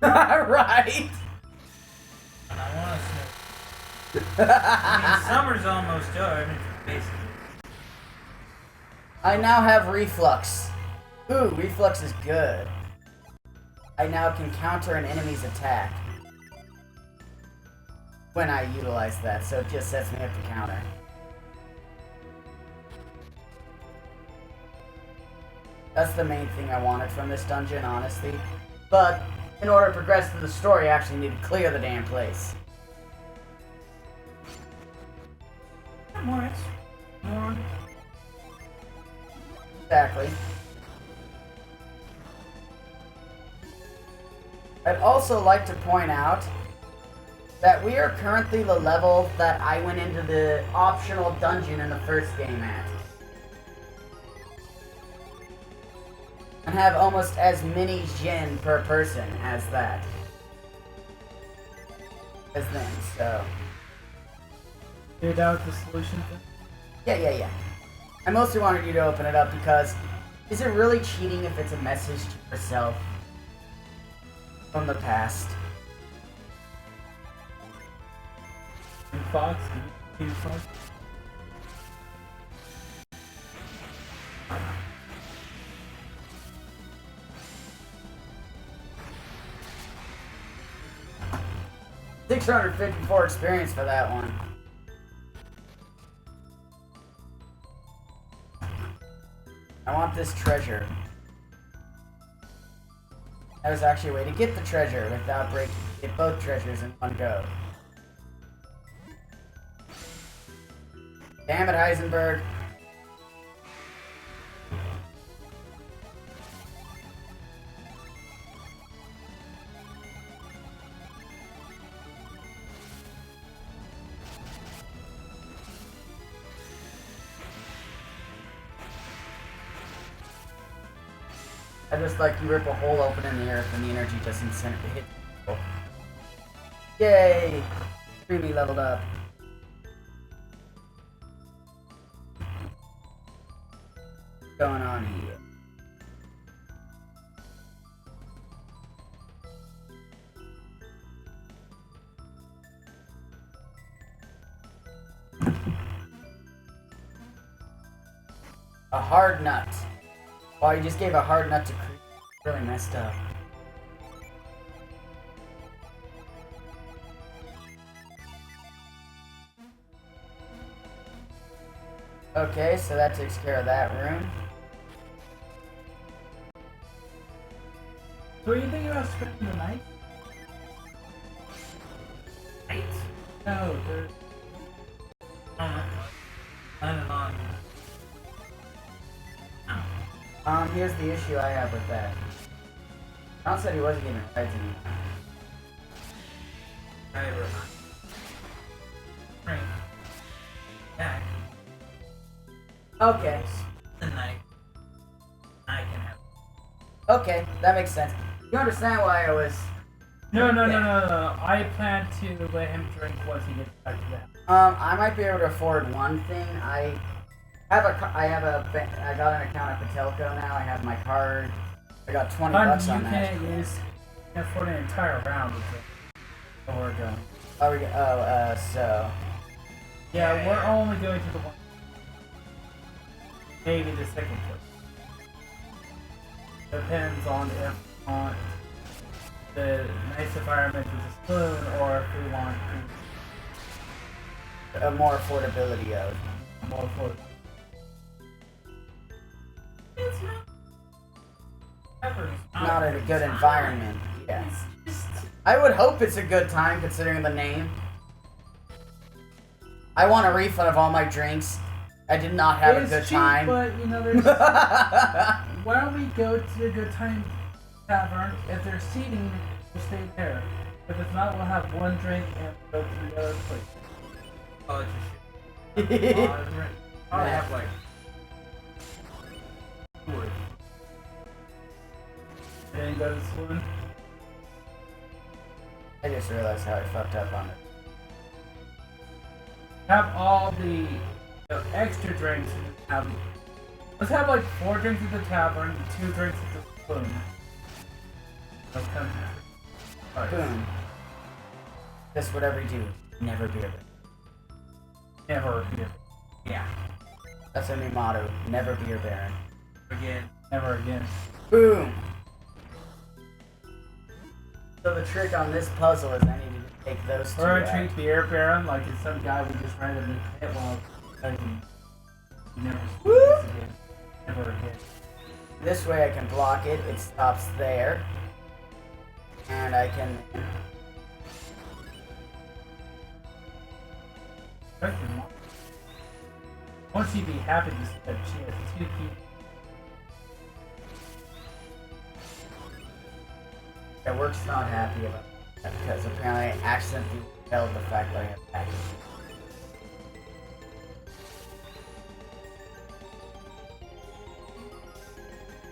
Right? And I want to I mean, summer's almost over. I mean, basically. I now have reflux. Ooh, reflex is good. I now can counter an enemy's attack when I utilize that, so it just sets me up to counter. That's the main thing I wanted from this dungeon, honestly. But in order to progress through the story, I actually need to clear the damn place. More. Exactly. I'd also like to point out that we are currently the level that I went into the optional dungeon in the first game at. And have almost as many Jin per person as that. As them, so. Figured out the solution. Yeah. I mostly wanted you to open it up because is it really cheating if it's a message to yourself from the past? Fox? $654 experience for that one. I want this treasure. That was actually a way to get the treasure without breaking. Get both treasures in one go. Damn it, Heisenberg. I just like you rip a hole open in the earth and the energy doesn't hit people. Yay! Creamy leveled up. What's going on here? A hard nut. Wow, you just gave a hard nut to Creep. Really messed up. Okay, so that takes care of that room. So, what do you think about spending the night? Right? No, there's. On. Here's the issue I have with that. Ron said he wasn't even right to me. Right. Back. Okay. The night. I can have. Okay, that makes sense. You understand why I was... No. I plan to let him drink once he gets back to that. I might be able to afford one thing. I got an account at Patelco now. I have my card. I got 20 bucks on that. You can't afford an entire round with it. Or going. So. Yeah, we're only going to the one. Maybe the second place. Depends on if the nice environment is a spoon or if we want More affordability of. more for. It's Not in a good environment. Yeah. I would hope it's a good time considering the name. I want a refund of all my drinks. I did not have a good cheap, time. But there's. Why don't we go to the Good Time Tavern? If there's seating, we'll stay there. If it's not, we'll have one drink and go to the other place. Oh, it's your shit. I have like 4. And go to the saloon. I just realized how I fucked up on it. Have all the extra drinks and let's have like 4 drinks at the tavern, 2 drinks at the saloon. That's kind of alright. Boom. Just whatever you do, never beer baron. Never beer. Yeah. That's our new motto, never beer baron. Again. Never again. Boom. So the trick on this puzzle is I need to take those two Or out. treat the air baron like it's some guy we just randomly hit while fighting. You never see this again. Never again. This way I can block it. It stops there. And I can... Won't she be happy to see that she has two keys? Yeah, Work's not happy about that because apparently I accidentally failed the fact that I have package.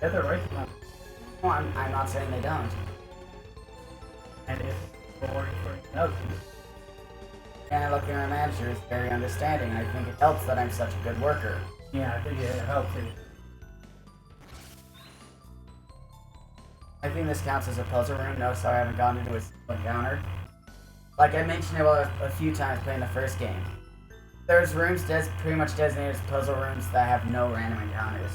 Yeah, they're right now. No, I'm not saying they don't. And if we're working for anything else, And looking at my manager is very understanding, and I think it helps that I'm such a good worker. yeah, I think it helps it. I think this counts as a puzzle room. No, sorry, I haven't gone into a single encounter. Like I mentioned it a few times playing the first game. There's rooms pretty much designated as puzzle rooms that have no random encounters.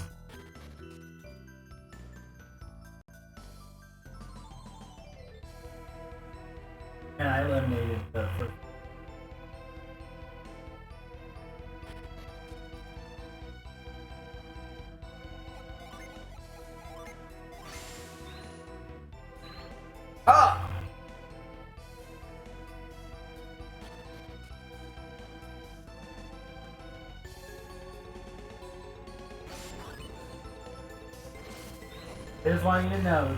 And I eliminated the first. Ah! I just want you to know.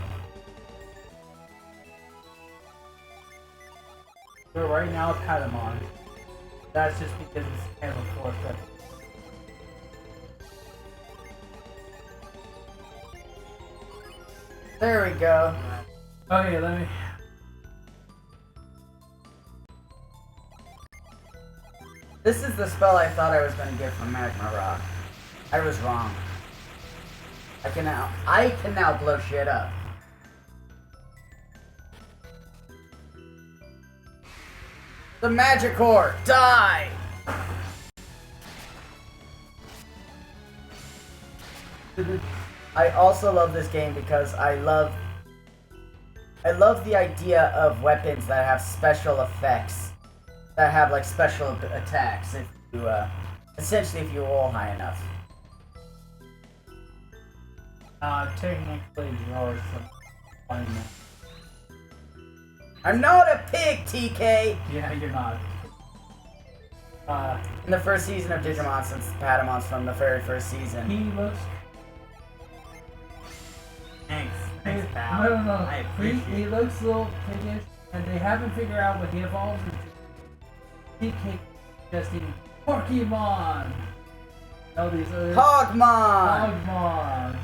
We're right now at Patamon. That's just because it's kind of a fourth step. There we go. Okay, let me. This is the spell I thought I was going to get from Magma Rock. I was wrong. I can now blow shit up. The Magicore, die! I also love this game because I love the idea of weapons that have special effects, that have like special attacks if you, essentially if you roll high enough. Technically, you're some funny man. I'm not a pig, TK! Yeah, you're not. In the first season of Digimon, since Patamon's from the very first season. He looks. Thanks. Thanks, pal. No. I appreciate He it. looks a little piggish, and they haven't figured out what he evolves into. TK just eating Pokemon! All these other Hogmon! Pokemon!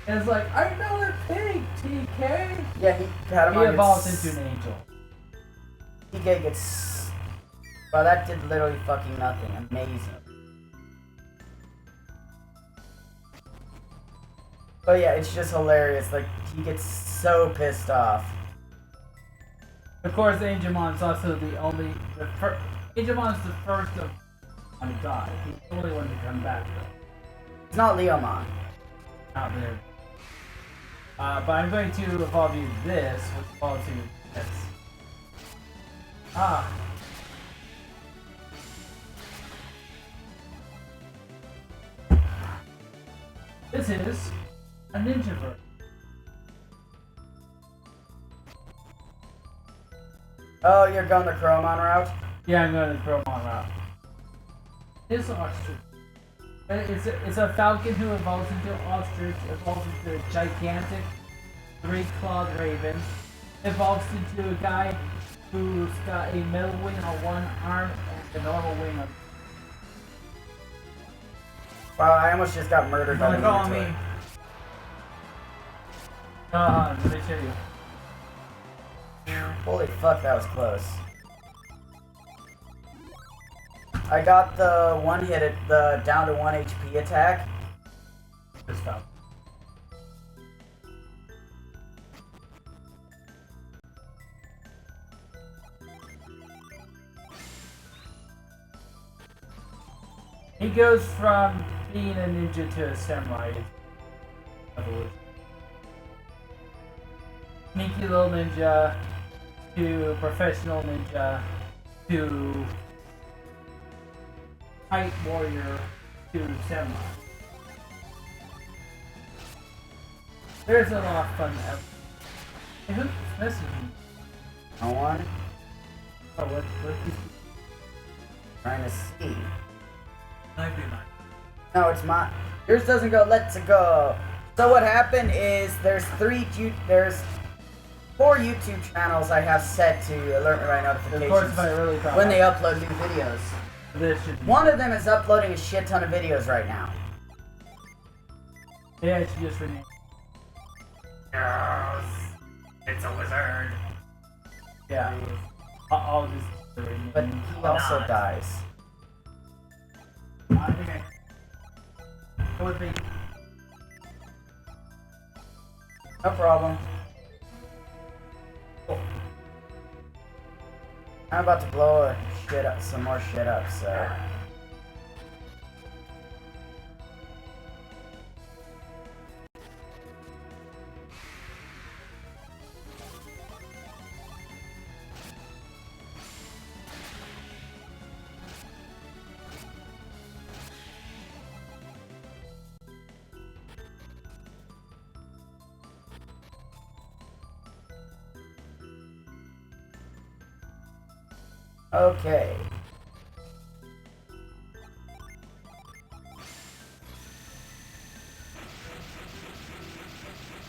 And it's like, I'm not a pig, TK! Yeah, Patamon He evolves gets... into an angel. TK gets... Well, that did literally fucking nothing. Amazing. But yeah, it's just hilarious. Like, he gets so pissed off. Of course, Angemon's also the only. Angemon's the first of. On God. He's the only one to come back, though. It's not Leomon. Out there. But I'm going to evolve you this, which evolves you this. Ah. This is a Ninjaverse. Oh, you're going the Chromon route? Yeah, I'm going to throw him on route. This ostrich. It's a falcon who evolves into ostrich, evolves into a gigantic three-clawed raven, evolves into a guy who's got a metal wing on one arm and a normal wing on. Wow, I almost just got murdered by the Don't call me. Minotaur. Let me show you. Holy fuck, that was close. I got the one hit at the down to 1 HP attack. This falcon. He goes from being a ninja to a samurai. evolution. Sneaky little ninja to professional ninja to fight warrior to samurai. There's a lot of fun ever. Hey, who's messaging me? No one? Oh, what is Trying to see. Might be mine. No, it's mine. Yours doesn't go. Let's go. So what happened is there's 4 YouTube channels I have set to alert me right Of course, if I notifications really thought when they upload new videos. this should be. One of them is uploading a shit ton of videos right now. Yeah, I should just rename. Yes, it's a wizard. Yeah. I'll just rename. But he also dies. I think I. Go with me. No problem. I'm about to blow some more shit up, so. Okay.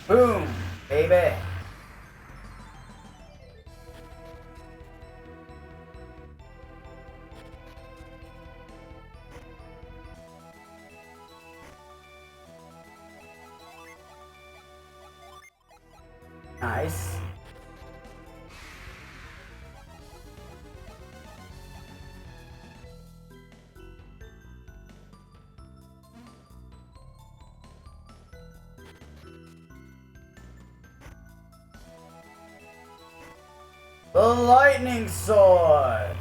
Boom, baby. Nice. The lightning sword.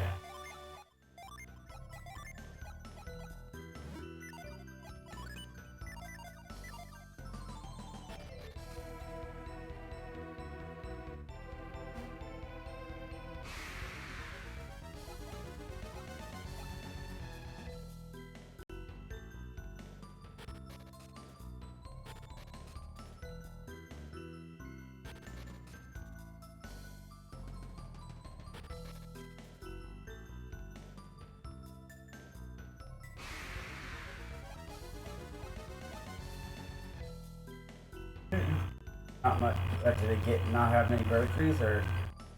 Not much. Did they not have many burgers or?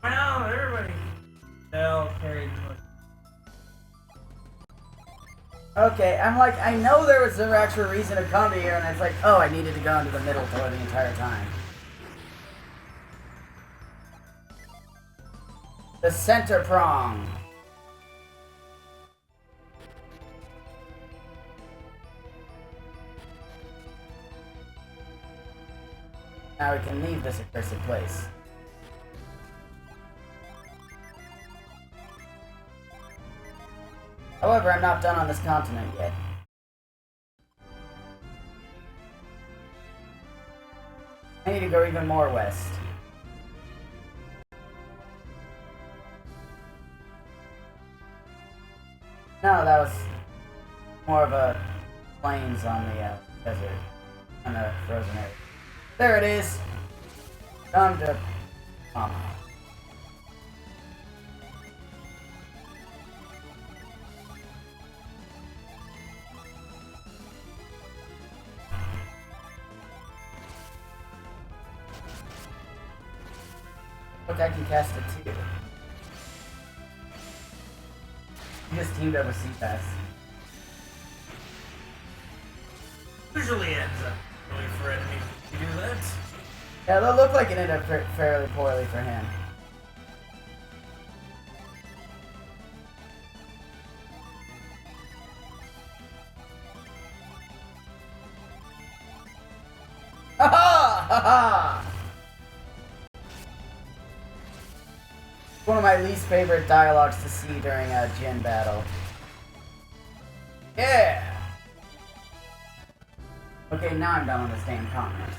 I know, everybody. They'll carry too much. Okay, I'm like, I know there was an actual reason to come to here, and it's like, oh, I needed to go into the middle door the entire time. The center prong. Now we can leave this accursed place. However, I'm not done on this continent yet. I need to go even more west. No, that was more of a plains on the desert, on the frozen area. There it is. Time to Look, I can cast it too. You just teamed up with C-Pass. Usually ends up really for enemies to do that. Yeah, that looked like it ended up fairly poorly for him. Ha ha! Ha ha! One of my least favorite dialogues to see during a Jin battle. Yeah! Okay, now I'm done with this damn continent.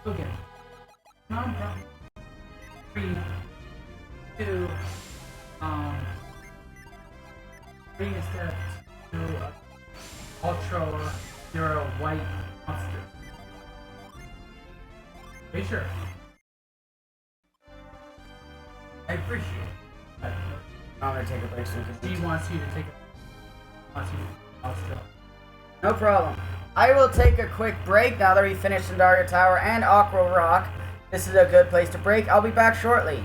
Okay. Non-problem. 3, 2, bring a step to Ultra Zero White Monster. Are you sure? I appreciate it. I'm gonna take a break so we He can. wants you to take a. Wants you to. I'll still. No problem. I will take a quick break now that we finished Sandaria Tower and Aqua Rock. This is a good place to break. I'll be back shortly.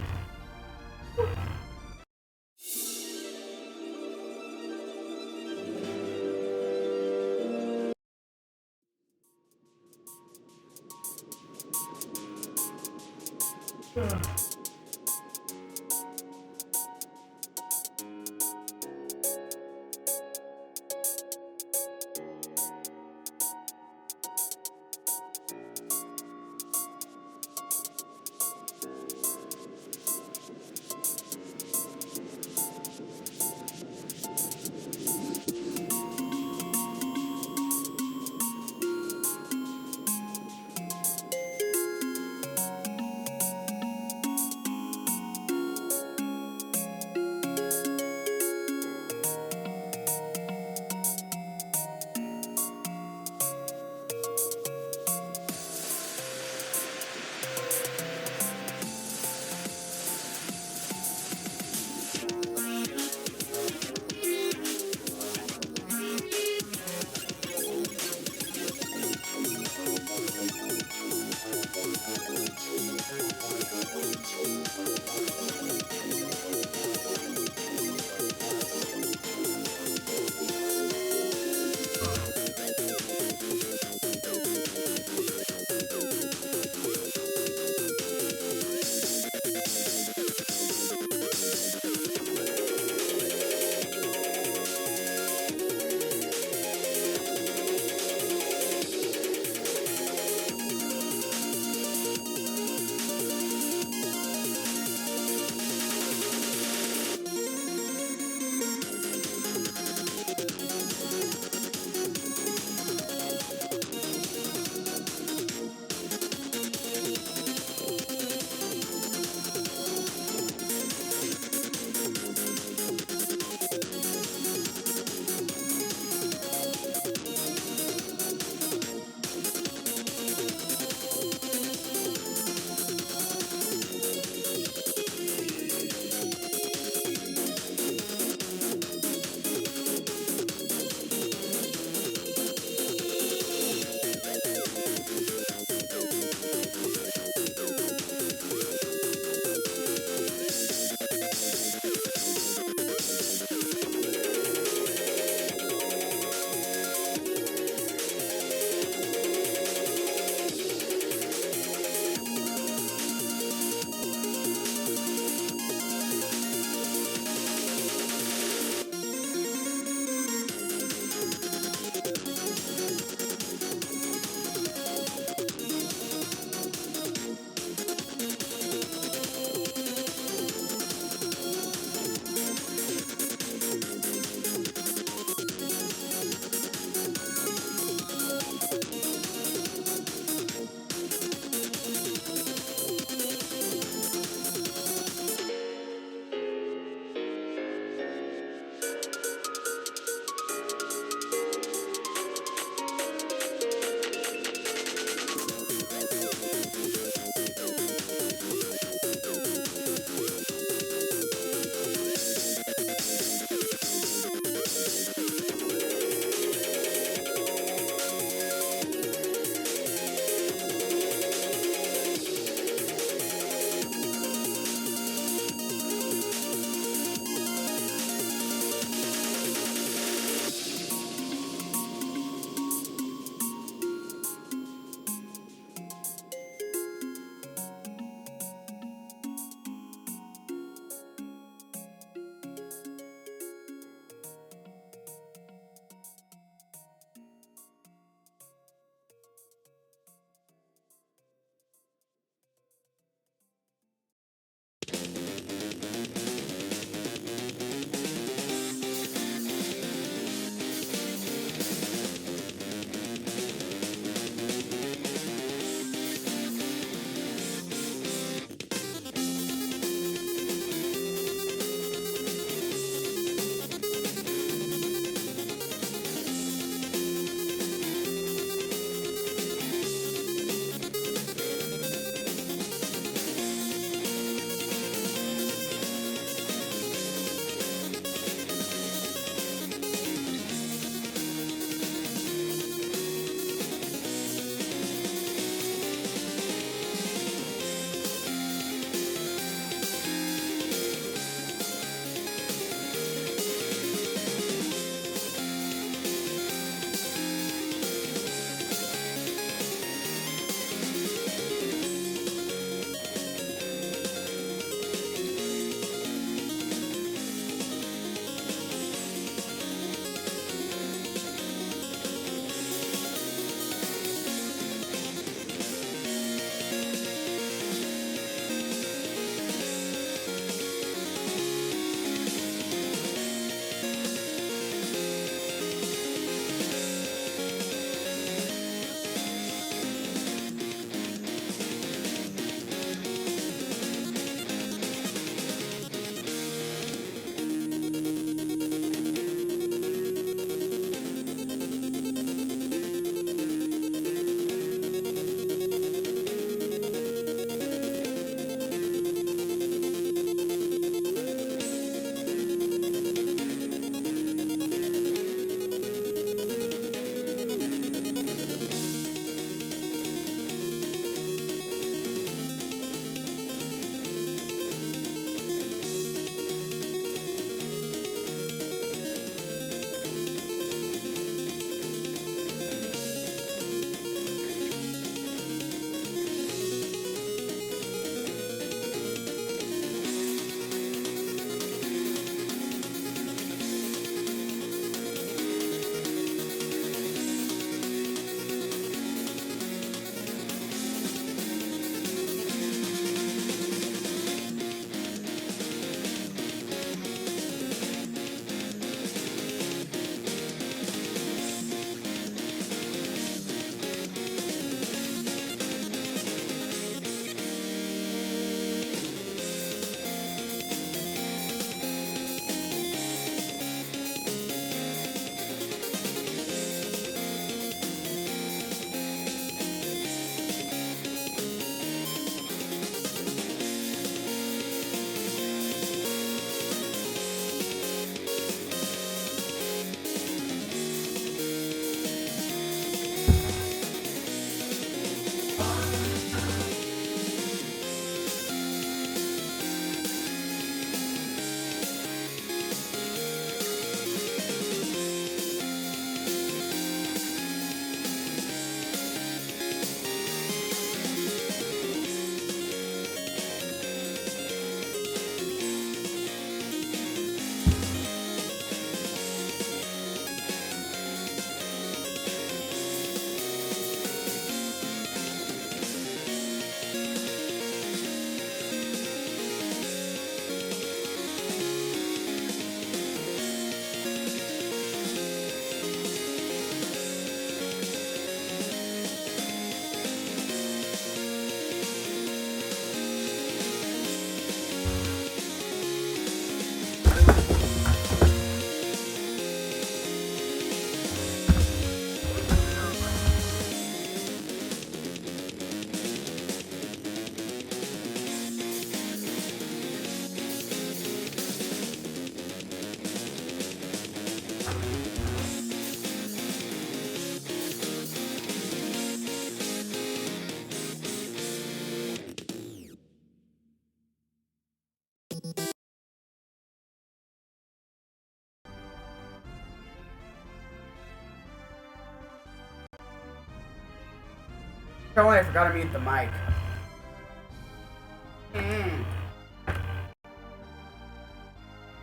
Totally, I forgot to mute the mic.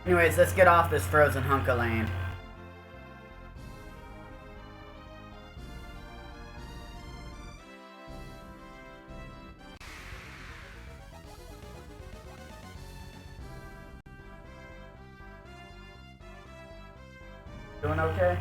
Anyways, let's get off this frozen hunk of land. Doing okay?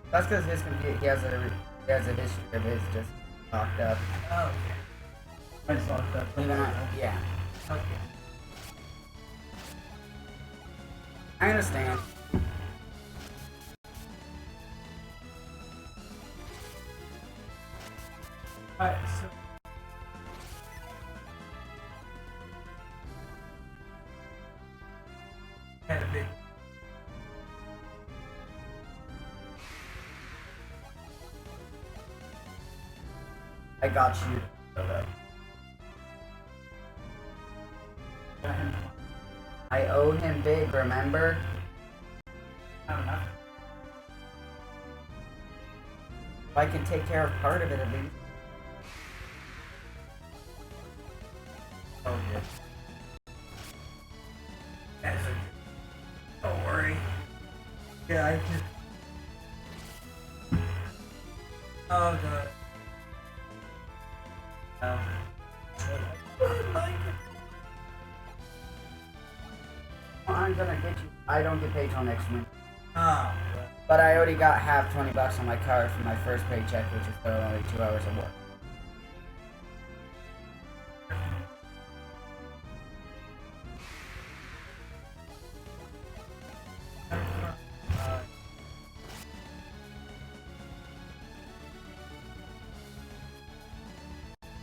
That's because his computer, he has a history of his just locked up. Oh, okay. Mine's locked up. Even on, yeah. Okay. I understand. Alright, so Had a big. I got you. I owe him big, remember? I don't know. If I can take care of part of it at least. Oh, yeah. That's a. Don't worry. Yeah, I just. Oh, God. I'm gonna get you. I don't get paid till next week. Oh, But I already got half $20 on my card for my first paycheck, which is still only 2 hours of work.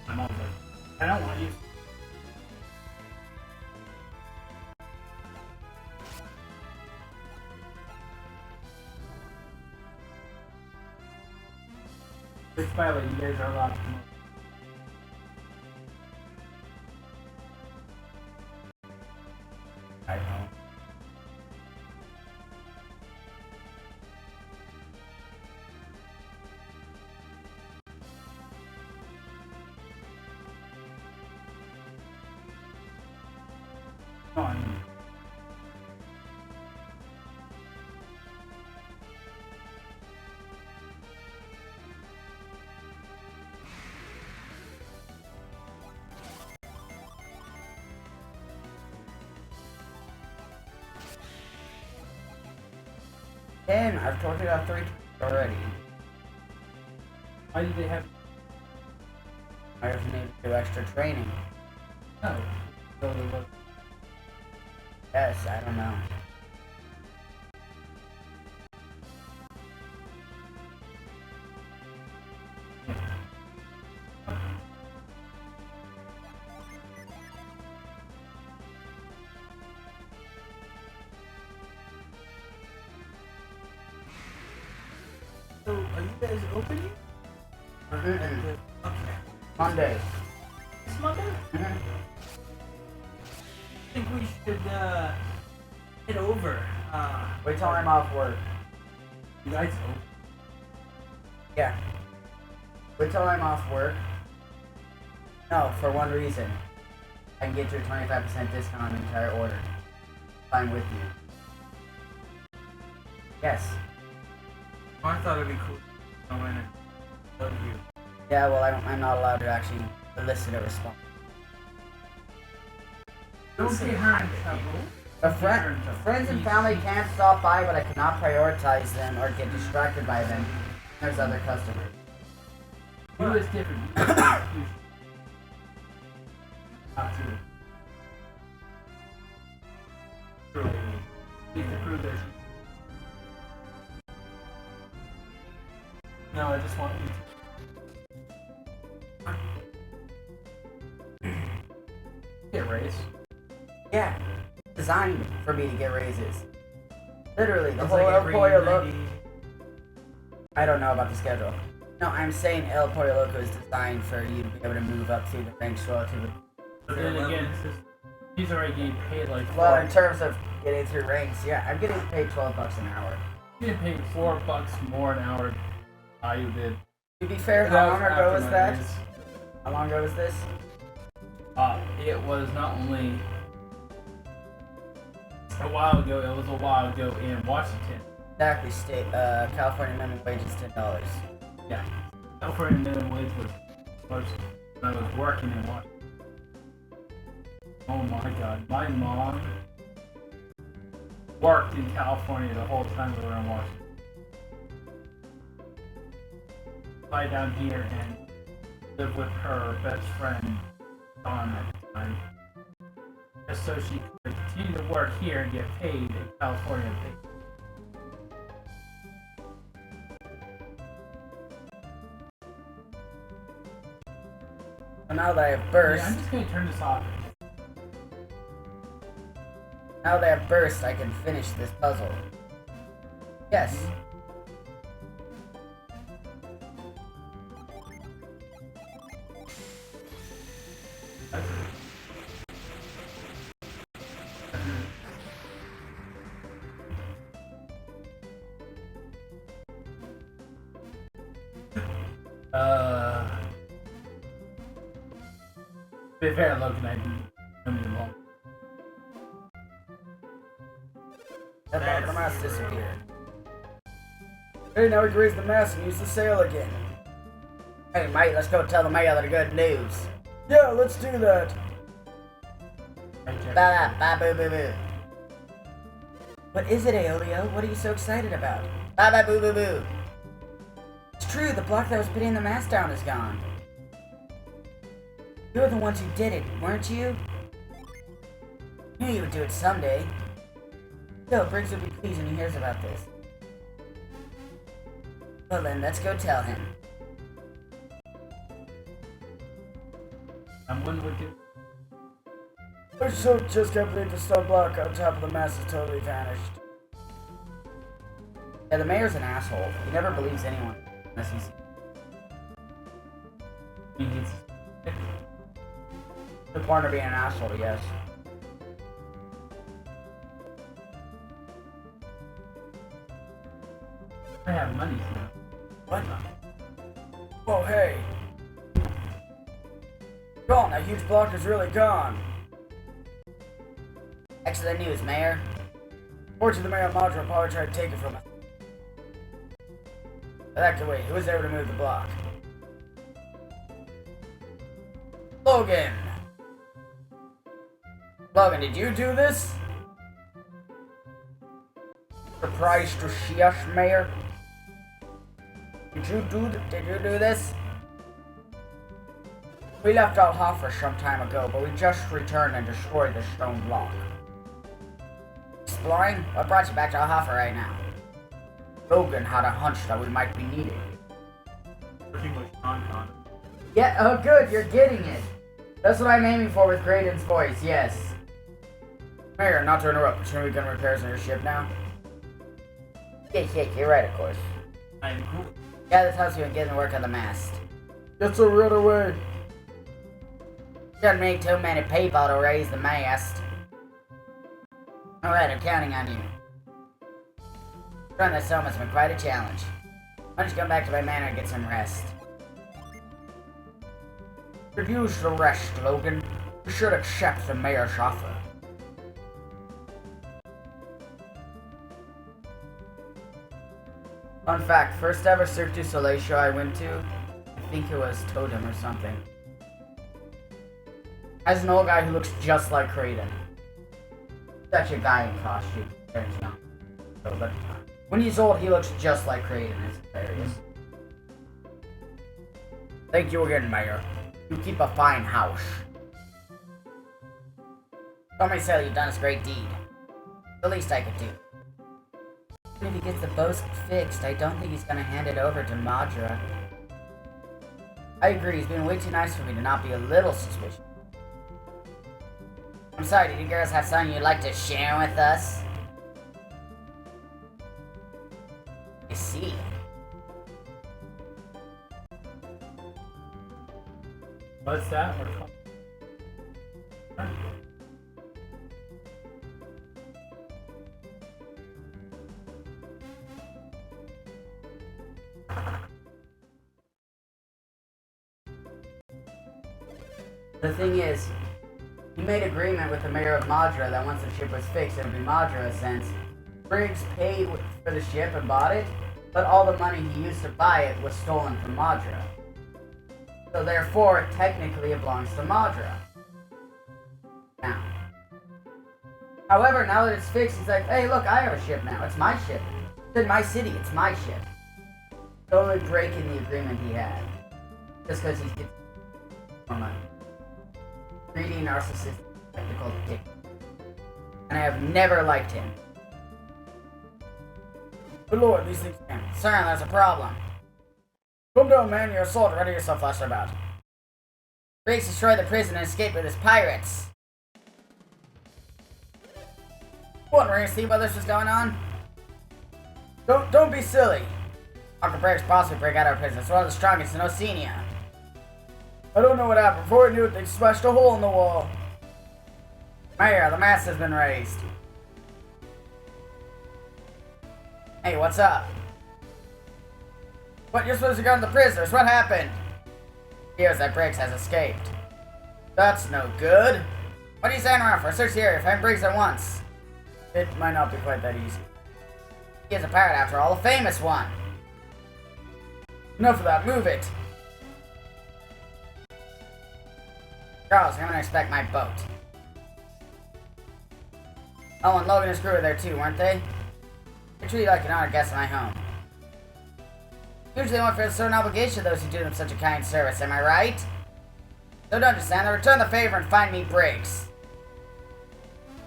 I'm over. I don't want you. Which, by the way, you guys are allowed to come over. I know. Come on. Ken, I've told you that 3 times already. Why do they have? I just need to do extra training. No. So they look. Yes, I don't know. so are you guys open yet? Or- Mm-mm. Okay. Monday. This Monday? Mhm. I think we should, head over. Wait till I'm off work. You guys open. Yeah. Wait till I'm off work. No, for one reason. I can get you a 25% discount on the entire order. If I'm with you. Yes. Oh, I thought it'd be cool to go in and tell you. Yeah, well, I'm not allowed to actually elicit a response. Don't get her in trouble. Friends and family can't stop by, but I cannot prioritize them or get distracted by them. There's other customers. You is different. You not to. True. He's through this. No, I just want you to. Get raised. Yeah. Designed for me to get raises. Literally, the It's whole like El every Pollo Loco. 90 I don't know about the schedule. No, I'm saying El Pollo Loco is designed for you to be able to move up through the ranks relatively. But then again, he's already getting paid like Well, in terms of getting through ranks, yeah, I'm getting paid $12 an hour. he's getting paid $4 more an hour than I did. To be fair, how long ago was that? How long ago was this? It was not only a while ago, it was a while ago in Washington. Exactly, California minimum wage is $10. Yeah. California minimum wage was when I was working in Washington. Oh my god, my mom worked in California the whole time we were in Washington. Fly down here and live with her best friend, Dawn, at the time. Just so she could continue to work here and get paid in California. And now that I have burst, Yeah, I'm just gonna turn this off. now that I have burst, I can finish this puzzle. Yes. Be fair, Logan, I do. Long. The mask disappeared. Hey, now we can raise the mask and use the sail again. Hey, mate, let's go tell the mayor the good news. Yeah, let's do that. Ba boo boo boo. What is it, Aolio? What are you so excited about? Ba boo boo boo. It's true, the block that was putting the mask down is gone. You were the ones who did it, weren't you? Knew you would do it someday. Still, Briggs would be pleased when he hears about this. Well then, let's go tell him. Someone would do. I just can't believe the stone block on top of the mast has totally vanished. Yeah, the mayor's an asshole. He never believes anyone unless he's... The point of being an asshole, yes. I have money now. What? Oh, hey. Gone, that huge block is really gone. Excellent news, Mayor. Fortunately, the Mayor of Madra probably tried to take it from us. But that could wait. Who was there to move the block? Logan! Logan, did you do this? Surprise to see us, Mayor? Did you do this? We left Alhafra some time ago, but we just returned and destroyed the stone block. Exploring? What brought you back to Alhafra right now? Logan had a hunch that we might be needed. Working with Con. Yeah, oh good, you're getting it. That's what I'm aiming for with Graydon's voice, yes. Mayor, not to interrupt, but shouldn't we begin repairs on your ship now? Yeah, you're right, of course. I'm cool. Yeah, this helps you in getting work on the mast. It's a right away. Shouldn't need too many people to raise the mast. Alright, I'm counting on you. Run this home has been quite a challenge. Why don't you come back to my manor and get some rest? Refuse the rest, Logan. You should accept the mayor's offer. Fun fact, first ever Cirque du Soleil show I went to, I think it was Totem or something. As an old guy who looks just like Kraden. Such a guy in costume. Very young. So, but when he's old, he looks just like Kraden. It's hilarious. Thank you again, Mayor. You keep a fine house. Somebody said you've done this great deed. The least I could do. If he gets the boat fixed, I don't think he's gonna hand it over to Madra. I agree, he's been way too nice for me to not be a little suspicious. I'm sorry, did you girls have something you'd like to share with us? I see. What's that? The thing is, he made agreement with the mayor of Madra that once the ship was fixed, it would be Madra, since Briggs paid for the ship and bought it, but all the money he used to buy it was stolen from Madra. So therefore, technically it belongs to Madra. Now. However, now that it's fixed, he's like, hey look, I have a ship now. It's my ship. It's in my city, it's my ship. Totally breaking the agreement he had. Just because he's getting more money. Greedy, narcissistic, technical dick. And I have never liked him. But Lord, these things can. Sir, there's a problem. Calm down, man. You're assault. Ready yourself, faster about. Briggs destroyed the prison and escaped with his pirates. What, we're gonna see what this was going on? Don't be silly. Uncle Briggs possibly break out of prison. It's one of the strongest in Oceania. I don't know what happened. Before I knew it, they smashed a hole in the wall. Mayor, the mast has been raised. Hey, what's up? What, you're supposed to go to the prisoners? What happened? Here's that Briggs has escaped. That's no good. What are you saying around for? Search the area. Find Briggs at once. It might not be quite that easy. He is a pirate after all, a famous one. Enough of that. Move it. Charles, I'm gonna expect my boat. Oh, and Logan and Screw were there too, weren't they? They treat you like an honored guest in my home. Usually one feels a certain obligation to those who do them such a kind service, am I right? So don't just stand there, return the favor and find me Briggs.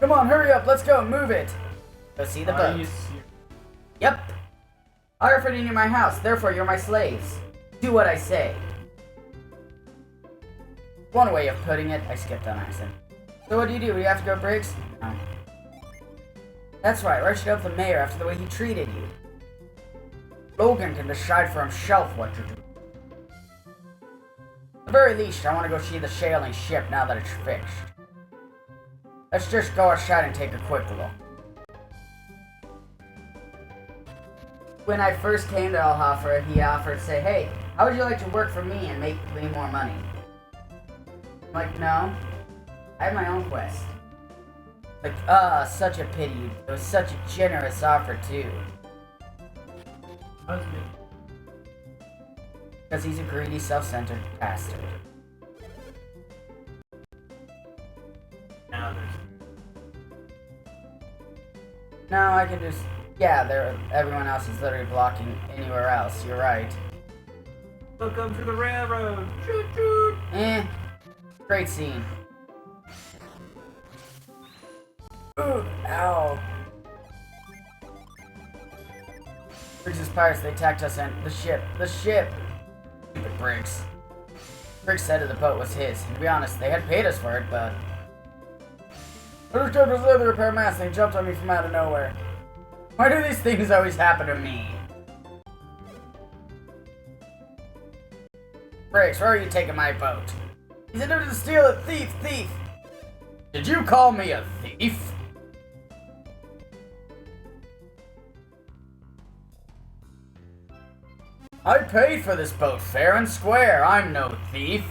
Come on, hurry up, let's go, move it. Go see the boat. Yep. I offered you my house, therefore you're my slaves. Do what I say. One way of putting it, I skipped that accent. So what do? Do you have to go, Briggs? No. That's right, why should you help the mayor after the way he treated you? Logan can decide for himself what to do. At the very least, I want to go see the sailing ship now that it's fixed. Let's just go outside and take a quick look. When I first came to Alhafra, he offered to say, hey, how would you like to work for me and make way more money? I'm like, no, I have my own quest. Like, such a pity. It was such a generous offer, too. Because he's a greedy, self-centered bastard. No, I can just... Yeah, everyone else is literally blocking anywhere else. You're right. Welcome to the railroad. Choo choo. Great scene. Ooh, ow. Briggs' pirates, they attacked us and the ship. Stupid Briggs. Briggs said that the boat was his. And to be honest, they had paid us for it, but... I just tried to the repair mast and they jumped on me from out of nowhere. Why do these things always happen to me? Briggs, where are you taking my boat? He's attempted to steal it! Thief! Thief! Did you call me a thief? I paid for this boat fair and square. I'm no thief.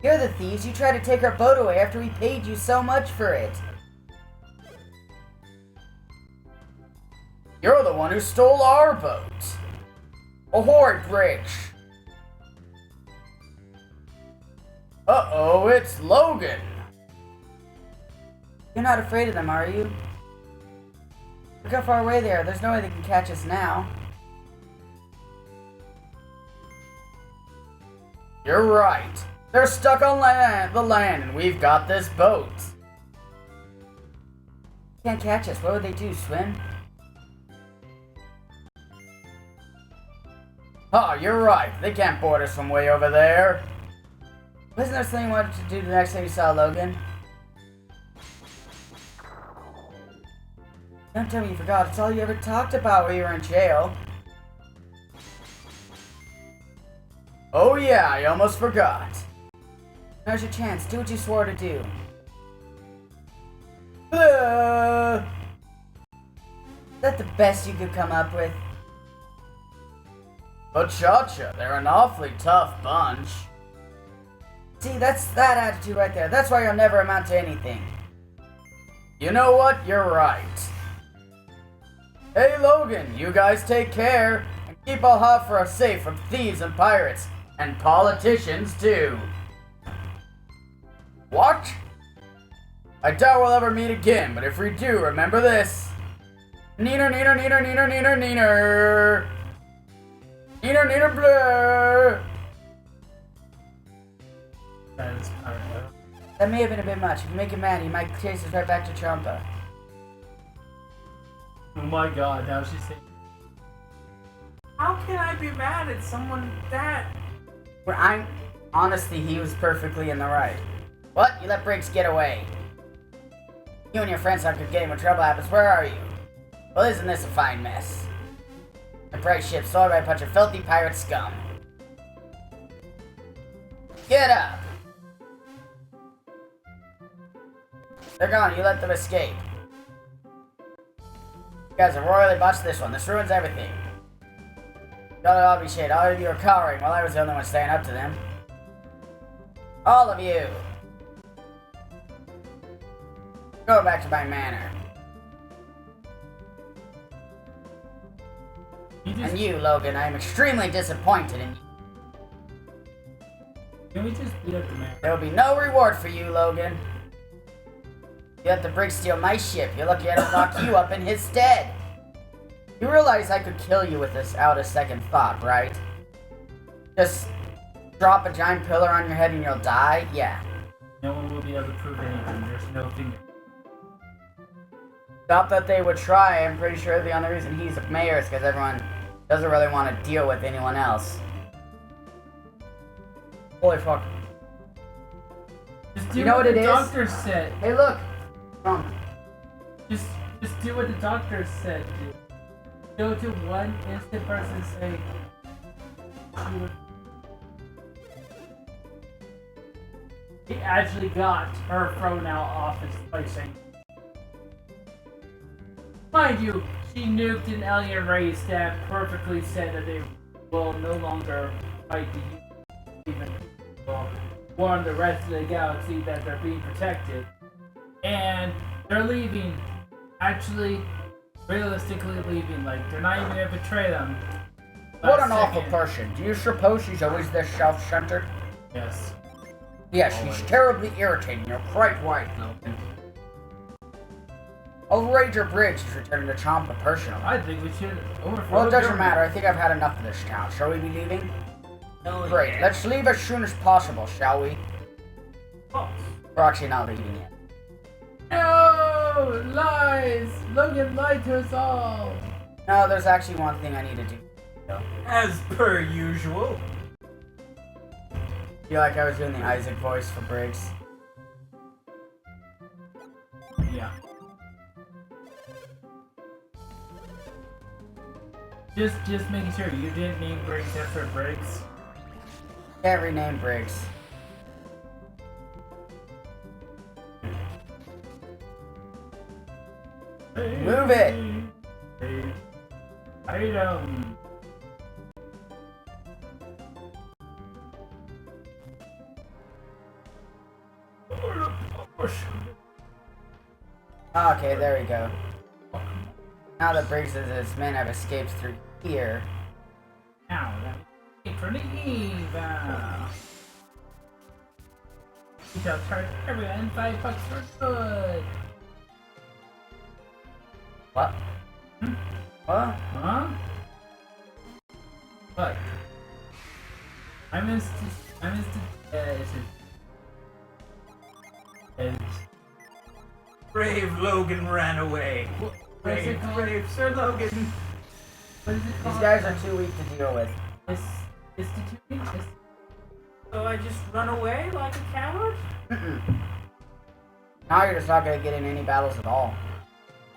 You're the thieves. You tried to take our boat away after we paid you so much for it. You're the one who stole our boat. Ahoy, Briggs. Uh-oh, it's Logan. You're not afraid of them, are you? Look how far away they are. There's no way they can catch us now. You're right. They're stuck on the land, and we've got this boat. Can't catch us. What would they do, swim? Oh, you're right. They can't board us from way over there. Wasn't there something you wanted to do the next time you saw Logan? Don't tell me you forgot. It's all you ever talked about while you were in jail. Oh yeah, I almost forgot. Now's your chance. Do what you swore to do. Is that the best you could come up with? But Cha-Cha, they're an awfully tough bunch. See, that's that attitude right there. That's why you'll never amount to anything. You know what? You're right. Hey Logan, you guys take care. And keep Al-Hafra safe from thieves and pirates. And politicians, too. What? I doubt we'll ever meet again, but if we do, remember this. Neener, neener, neener, neener, neener, neener. Neener, neener, blur. That is pirate. That may have been a bit much. If you make him mad, he might chase us right back to Champa. Oh my god, now she's saying. How can I be mad at someone that? Well, honestly, he was perfectly in the right. What? You let Briggs get away. You and your friends thought could get him when trouble happens. Where are you? Well, isn't this a fine mess? A bright ship soiled by a bunch of filthy pirate scum. Get up! They're gone. You let them escape. You guys have royally botched this one. This ruins everything. Y'all all be shit. All of you are cowering while I was the only one staying up to them. All of you! Go back to my manor. And you, Logan, I am extremely disappointed in you. Can we just beat up the man? There will be no reward for you, Logan. You let the Briggs steal my ship. You're lucky I don't lock you up in his stead. You realize I could kill you with this out of second thought, right? Just drop a giant pillar on your head and you'll die? Yeah. No one will be able to prove anything. There's no finger. Not that they would try. I'm pretty sure the only reason he's a mayor is because everyone doesn't really want to deal with anyone else. Holy fuck. Just do You know what it the is? doctor said. Hey, look! Just do what the doctor said, dude. Go to one instant person, say, he actually got her thrown out of office by saying, mind you, she nuked an alien race that perfectly said that they will no longer fight the humans, even will warn the rest of the galaxy that they're being protected. And they're leaving, actually, realistically leaving, like, they're not even gonna betray them. What an awful person. Do you suppose she's always this self-centered? Yes. Yes, she's terribly irritating. You're quite right, Logan. Ranger Briggs is returning to Champa personally. I think we should overthrow Well, it the doesn't government. matter. I think I've had enough of this town. Shall we be leaving? No, Great. yeah. Let's leave as soon as possible, shall we? Oh. We're actually not leaving yet. No! Lies! Logan lied to us all! No, there's actually one thing I need to do. As per usual. Feel like I was doing the Isaac voice for Briggs. Yeah. Just making sure you didn't name Briggs after Briggs. Can't rename Briggs. Move it! Item! Okay, there we go. Now that Briggs and his men have escaped through here. Now, that's for the evil! We shall charge everyone $5 for good! What? What? Huh? What? I missed Brave Logan ran away. what is it called? Brave Sir Logan. What is it called? These guys are too weak to deal with. Instituting? So I just run away like a coward? Mm-mm. Now you're just not gonna get in any battles at all.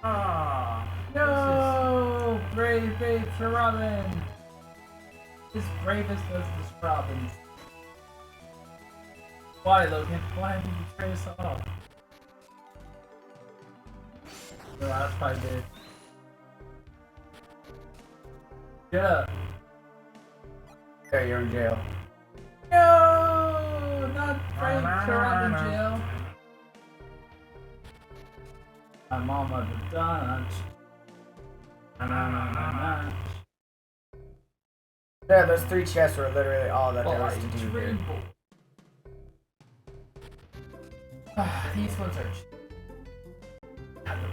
Ah. No! Brave Sir Robin! His bravest was this Robin. Why, Logan? Why did you betray us all? No, that's probably good. Get up. There, you're in jail. No! Not Brave Sir Robin jail. My mama the Dutch. Yeah, those 3 chests were literally all that there was to do here. These ones are.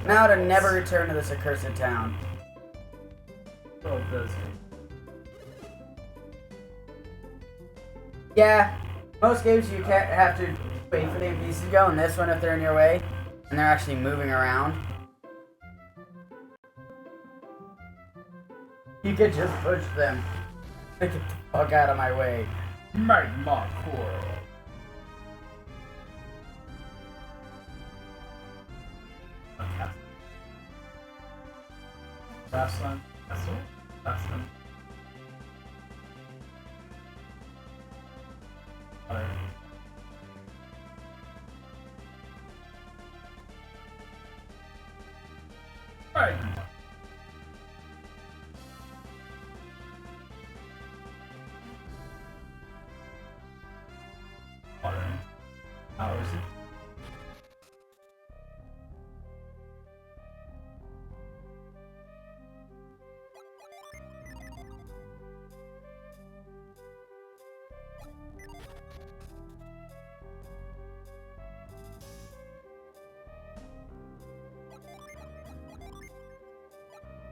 Now to never return to this accursed town. Oh, does Yeah, most games you can't have to wait for the NPCs to go, and this one, if they're in your way, and they're actually moving around, you could just push them. Get the fuck out of my way. Magma Coral. Okay. Last one. Last one. Alright. Right. How is it?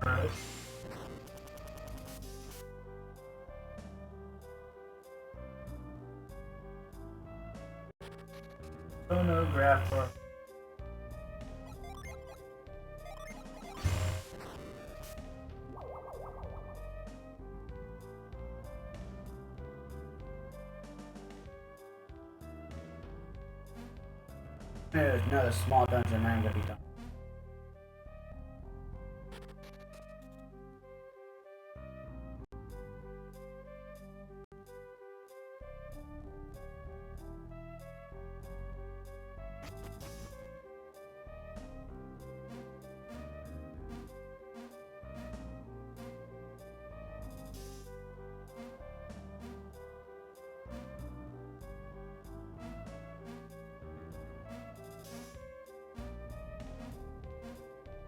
Right. Phonograph or There's another small dungeon, I'm gonna be done.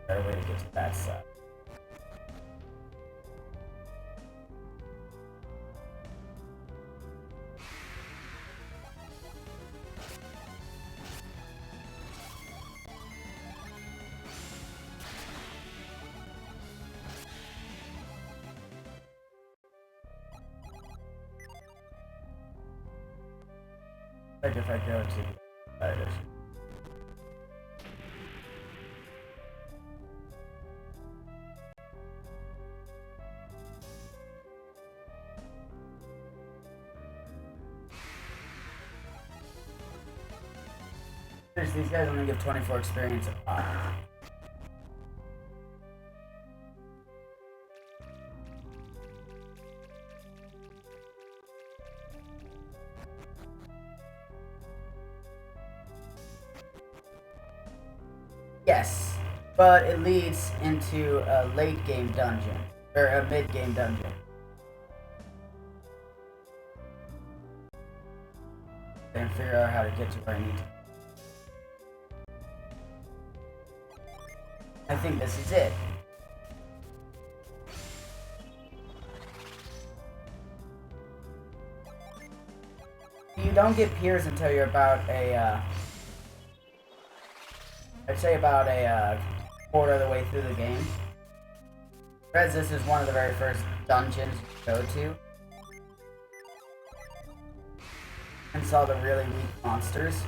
Better way to get to that side. Like if I go to the side. These guys only give 24 experience a pop. Yes, but it leads into a late game dungeon, or a mid game dungeon. And figure out how to get to where I need to. I think this is it. You don't get peers until you're about a, I'd say about a quarter of the way through the game. Whereas this is one of the very first dungeons you go to. And saw the really weak monsters.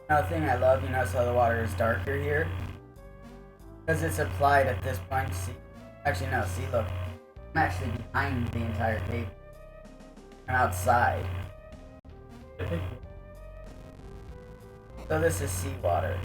Another thing I love, you notice how the water is darker here? Because it's applied at this point. See, actually no, see look. I'm actually behind the entire cave. I'm outside. So this is seawater.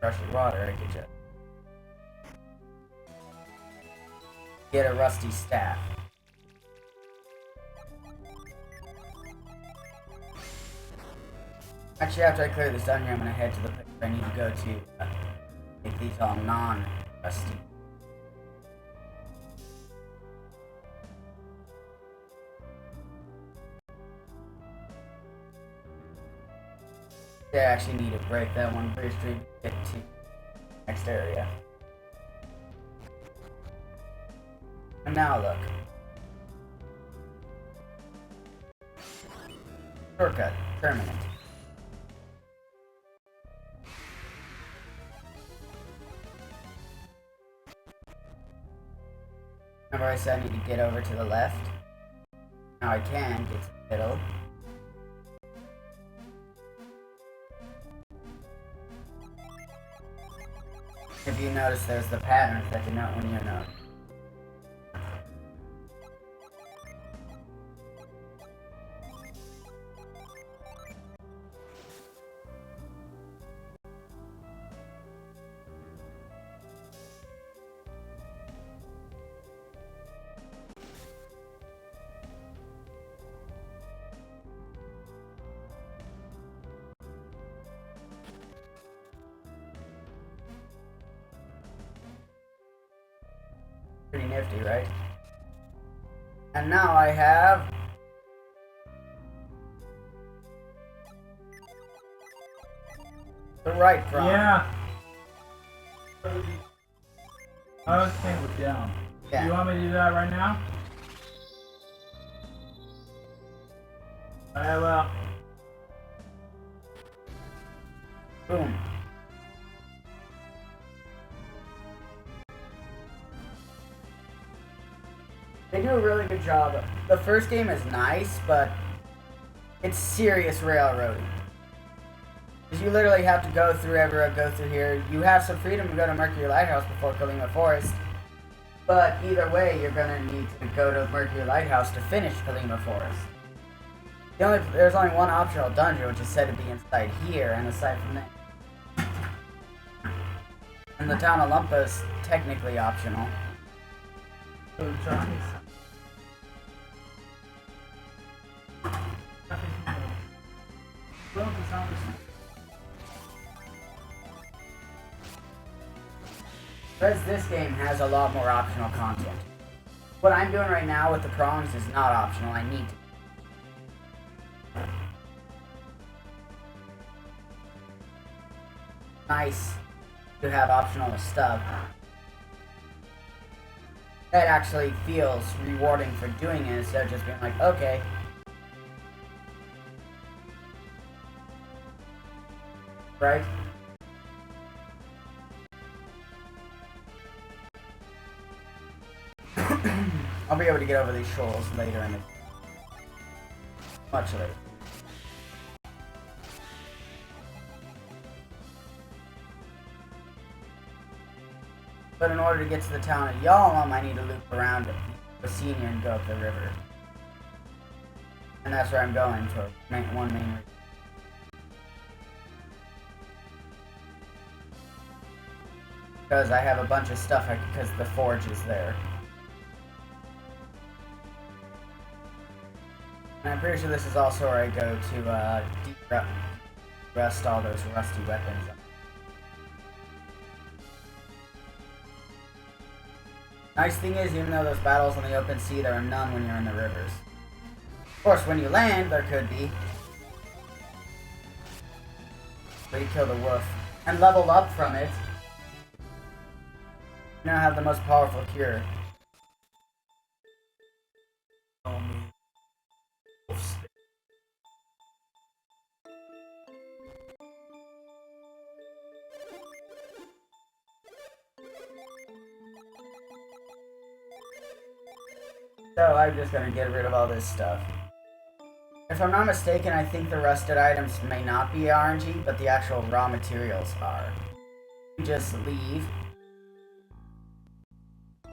Rushing water, I could just get a rusty staff. Actually, after I clear this dungeon, I'm gonna head to the place I need to go to make these all non-rusty. I actually need to break that one bridge to get to the next area. And now look. Shortcut, permanent. Remember I said I need to get over to the left? Now I can get to the middle. If you notice, there's the patterns that denote when you're not. Pretty nifty, right? And now I have the right prong. Yeah. I was playing with down. Yeah. You want me to do that right now? I will. Boom. They do a really good job. The first game is nice, but it's serious railroading. Because you literally have to go through Everett, go through here. You have some freedom to go to Mercury Lighthouse before Kalima Forest. But either way, you're going to need to go to Mercury Lighthouse to finish Kalima Forest. There's only one optional dungeon, which is said to be inside here, and aside from that. And the town of Lumpa is technically optional. So Johnny's. Because this game has a lot more optional content. What I'm doing right now with the prongs is not optional, I need to. Nice to have optional stuff. That actually feels rewarding for doing it instead of just being like, okay. Right? I'll be able to get over these shoals later in the... much later. But in order to get to the town of Yalom, I need to loop around Basinia and go up the river. And that's where I'm going for one main reason. Because I have a bunch of stuff because the forge is there. And I'm pretty sure this is also where I go to rest all those rusty weapons. Nice thing is, even though those battles on the open sea, there are none when you're in the rivers. Of course, when you land, there could be. But you kill the wolf and level up from it. You now have the most powerful cure. So I'm just gonna get rid of all this stuff. If I'm not mistaken, I think the rusted items may not be RNG, but the actual raw materials are. You just leave.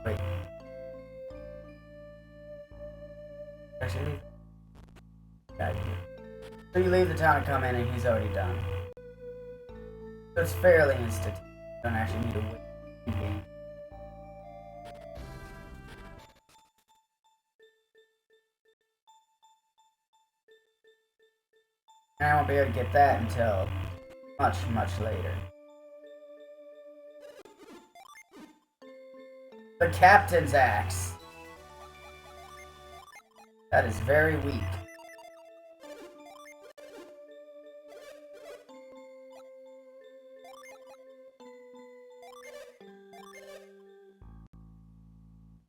Wait. Actually, leave. Bad idea. So you leave the town and come in, and he's already done. So it's fairly instant. You don't actually need to wait in game. And I won't be able to get that until much, much later. The Captain's Axe. That is very weak.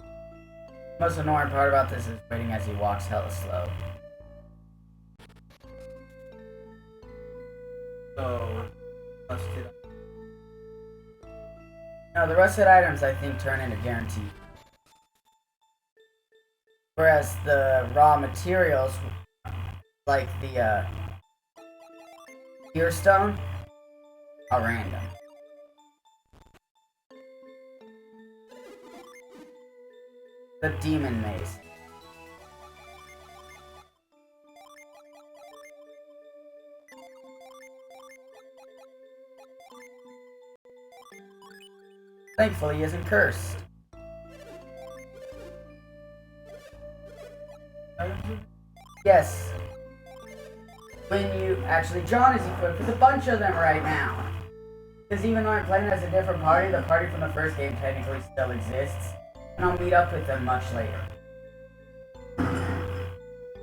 The most annoying part about this is waiting as he walks hella slow. So, let's do that. No, the rusted items I think turn into guaranteed. Whereas the raw materials, like the Tear Stone, are random. The Demon Mace. Thankfully, he isn't cursed. Yes. When you... Actually, John is equipped with a bunch of them right now. Because even though I'm playing as a different party, the party from the first game technically still exists. And I'll meet up with them much later.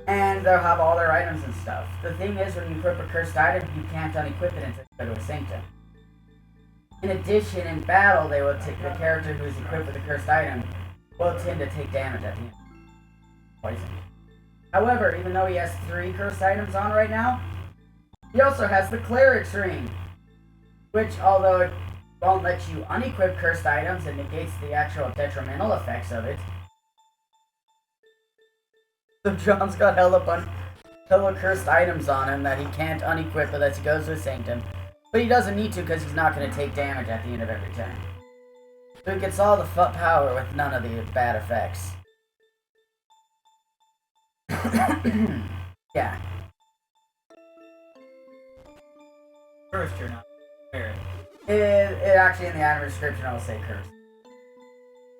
And they'll have all their items and stuff. The thing is, when you equip a cursed item, you can't unequip it until you go to a sanctum. In addition, in battle, they will take the character who is equipped with a cursed item will tend to take damage at the end. Poison. However, even though he has 3 cursed items on right now, he also has the Cleric's Ring, which, although it won't let you unequip cursed items, it negates the actual detrimental effects of it. So John's got hella cursed items on him that he can't unequip unless he goes to a sanctum. But he doesn't need to because he's not going to take damage at the end of every turn. So he gets all the power with none of the bad effects. Yeah. First, you're not prepared. It actually in the item description will say cursed.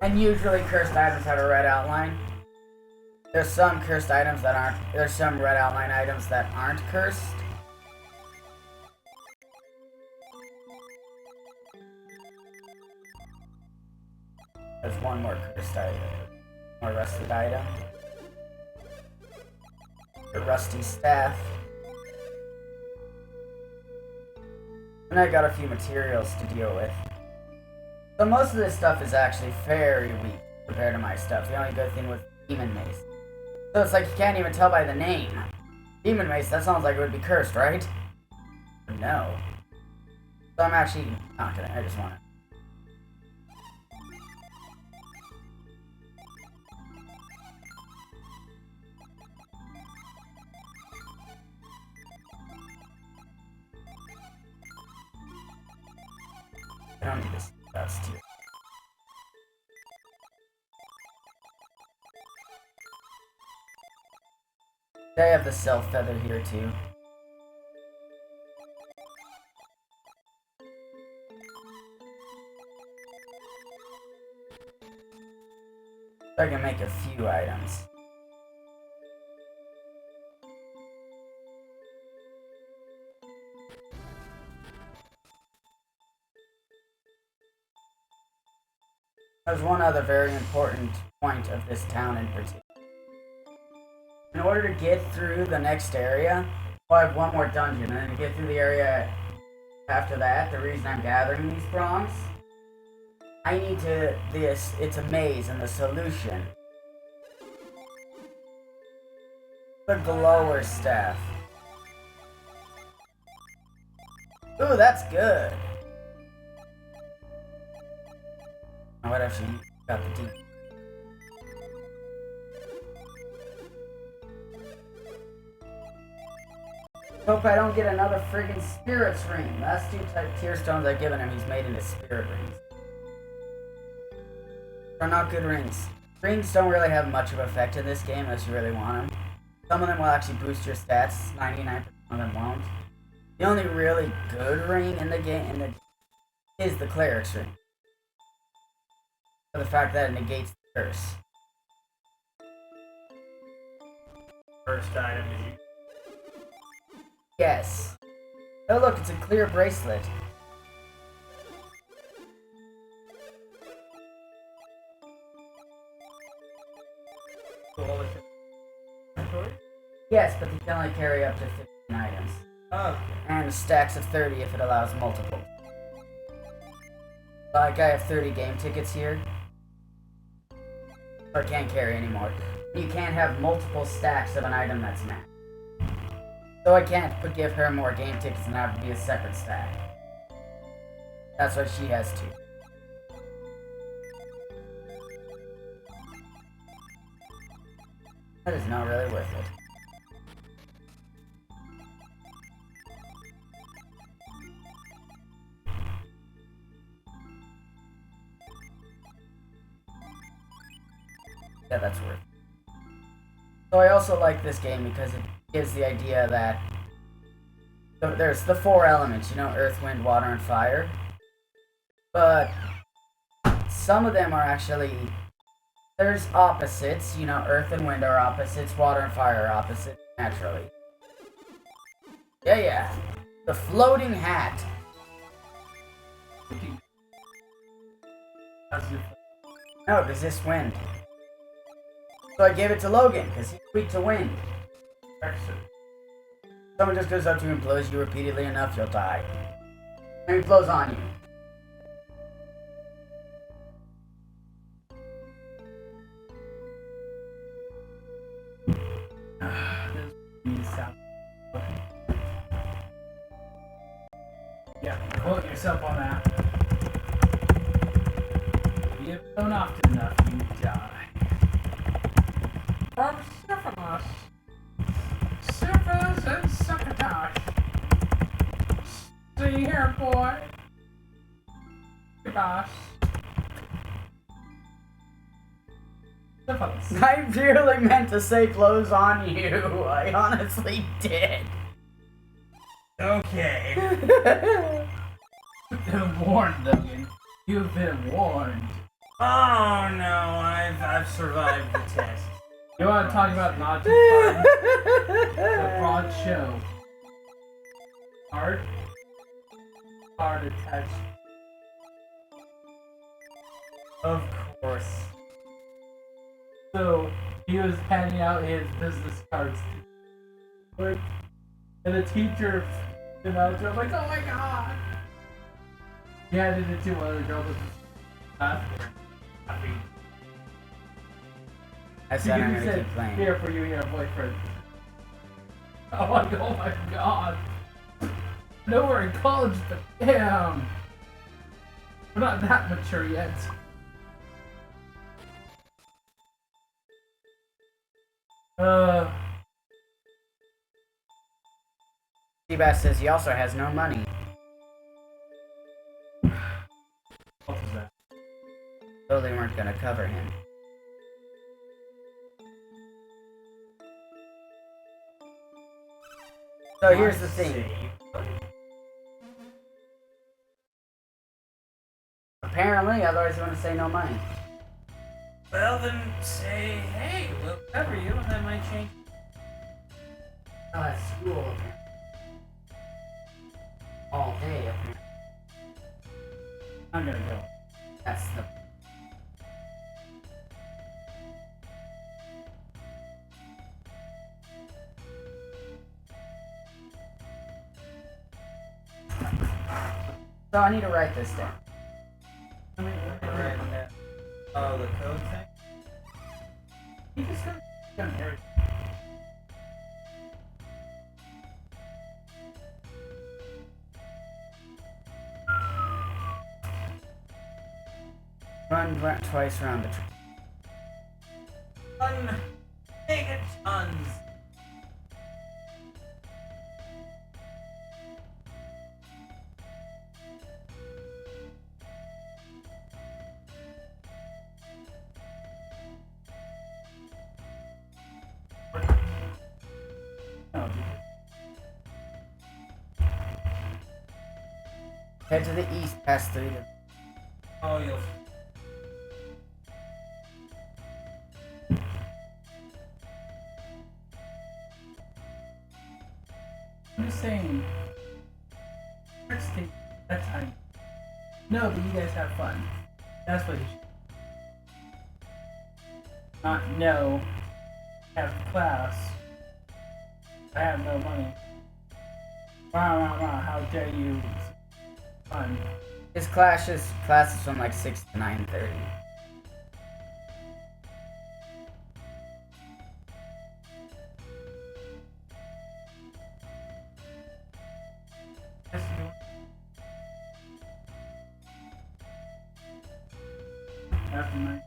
And usually cursed items have a red outline. There's some cursed items that aren't. There's some red outline items that aren't cursed. There's one more cursed item. More rusted item. The rusty staff. And I got a few materials to deal with. So most of this stuff is actually very weak compared to my stuff. The only good thing was Demon Mace. So it's like you can't even tell by the name. Demon Mace, that sounds like it would be cursed, right? No. So I'm actually not gonna, I just want to. I don't need this. That's too. They have the Self Feather here too. So I can make a few items. There's one other very important point of this town in particular. In order to get through the next area, well, I have one more dungeon, and then to get through the area after that, the reason I'm gathering these prongs, I need it's a maze, and the solution. The glower staff. Ooh, that's good. Now what actually got the deep? Hope I don't get another friggin' spirits ring. Last two tier stones I've given him, he's made into spirit rings. They're not good rings. Rings don't really have much of an effect in this game unless you really want them. Some of them will actually boost your stats, 99% of them won't. The only really good ring in the game is the cleric's ring. For the fact that it negates the curse. First item is you. Yes. Oh look, it's a clear bracelet. Yes, but you can only carry up to 15 items. Oh. And stacks of 30 if it allows multiple. Like, I have 30 game tickets here. Or can't carry anymore. You can't have multiple stacks of an item that's maxed. So I can't give her more game tickets and have to be a separate stack. That's why she has two. That is not really worth it. Yeah, that's worth it. So I also like this game because it gives the idea that there's the four elements, you know, earth, wind, water, and fire. But some of them are actually, there's opposites, you know, earth and wind are opposites, water and fire are opposites, naturally. Yeah. The floating hat. No, it resists wind. So I gave it to Logan, because he's weak to wind. Excellent. Someone just goes up to you and blows you repeatedly enough, you'll die. And he blows on you. Yeah, quote yourself on that. If you get blown often enough, you die. From syphilis. Syphilis and succotash. See here, boy. Gosh. Syphilis. I really meant to say blows on you. I honestly did. Okay. You've been warned, Logan. You've been warned. Oh no, I've survived the test. You want to talk about not too fun? The broad show. Hard attached. Of course. So he was handing out his business cards to, and the teacher came out to him like, oh my god! He handed it to one of the girls. I said I'm gonna keep playing. Here for you and your boyfriend. Oh my god. No, we're in college, but damn. We're not that mature yet. Seabass says he also has no money. What was that? So they weren't gonna cover him. So here's the thing. Apparently, otherwise you want to say no money. Well, then say, hey, we'll cover you, and that might change. Oh, at school, apparently. All day, apparently. I'm gonna go. That's the... So I need to write this down. Oh, the code thing? He just gonna hurry. Run twice around the tree. 1 megatons. Oh, Head to the east past 3 to... Oh, you'll. I'm just saying. Let's take that time. No, but you guys have fun. That's what you should. Not no. Have class. I have no money. Wow, how dare you. Fun. His class is from like 6 to 9:30. Yes, you. After night.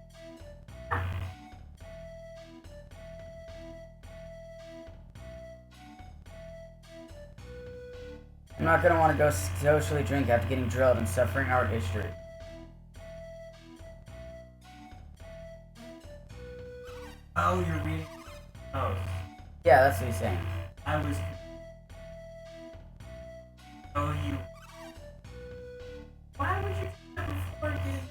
I'm not gonna want to go socially drink after getting drilled and suffering art history. Oh, you're reading. Oh, Yeah, that's what he's saying. I was. Oh, you. Why would you do that before this?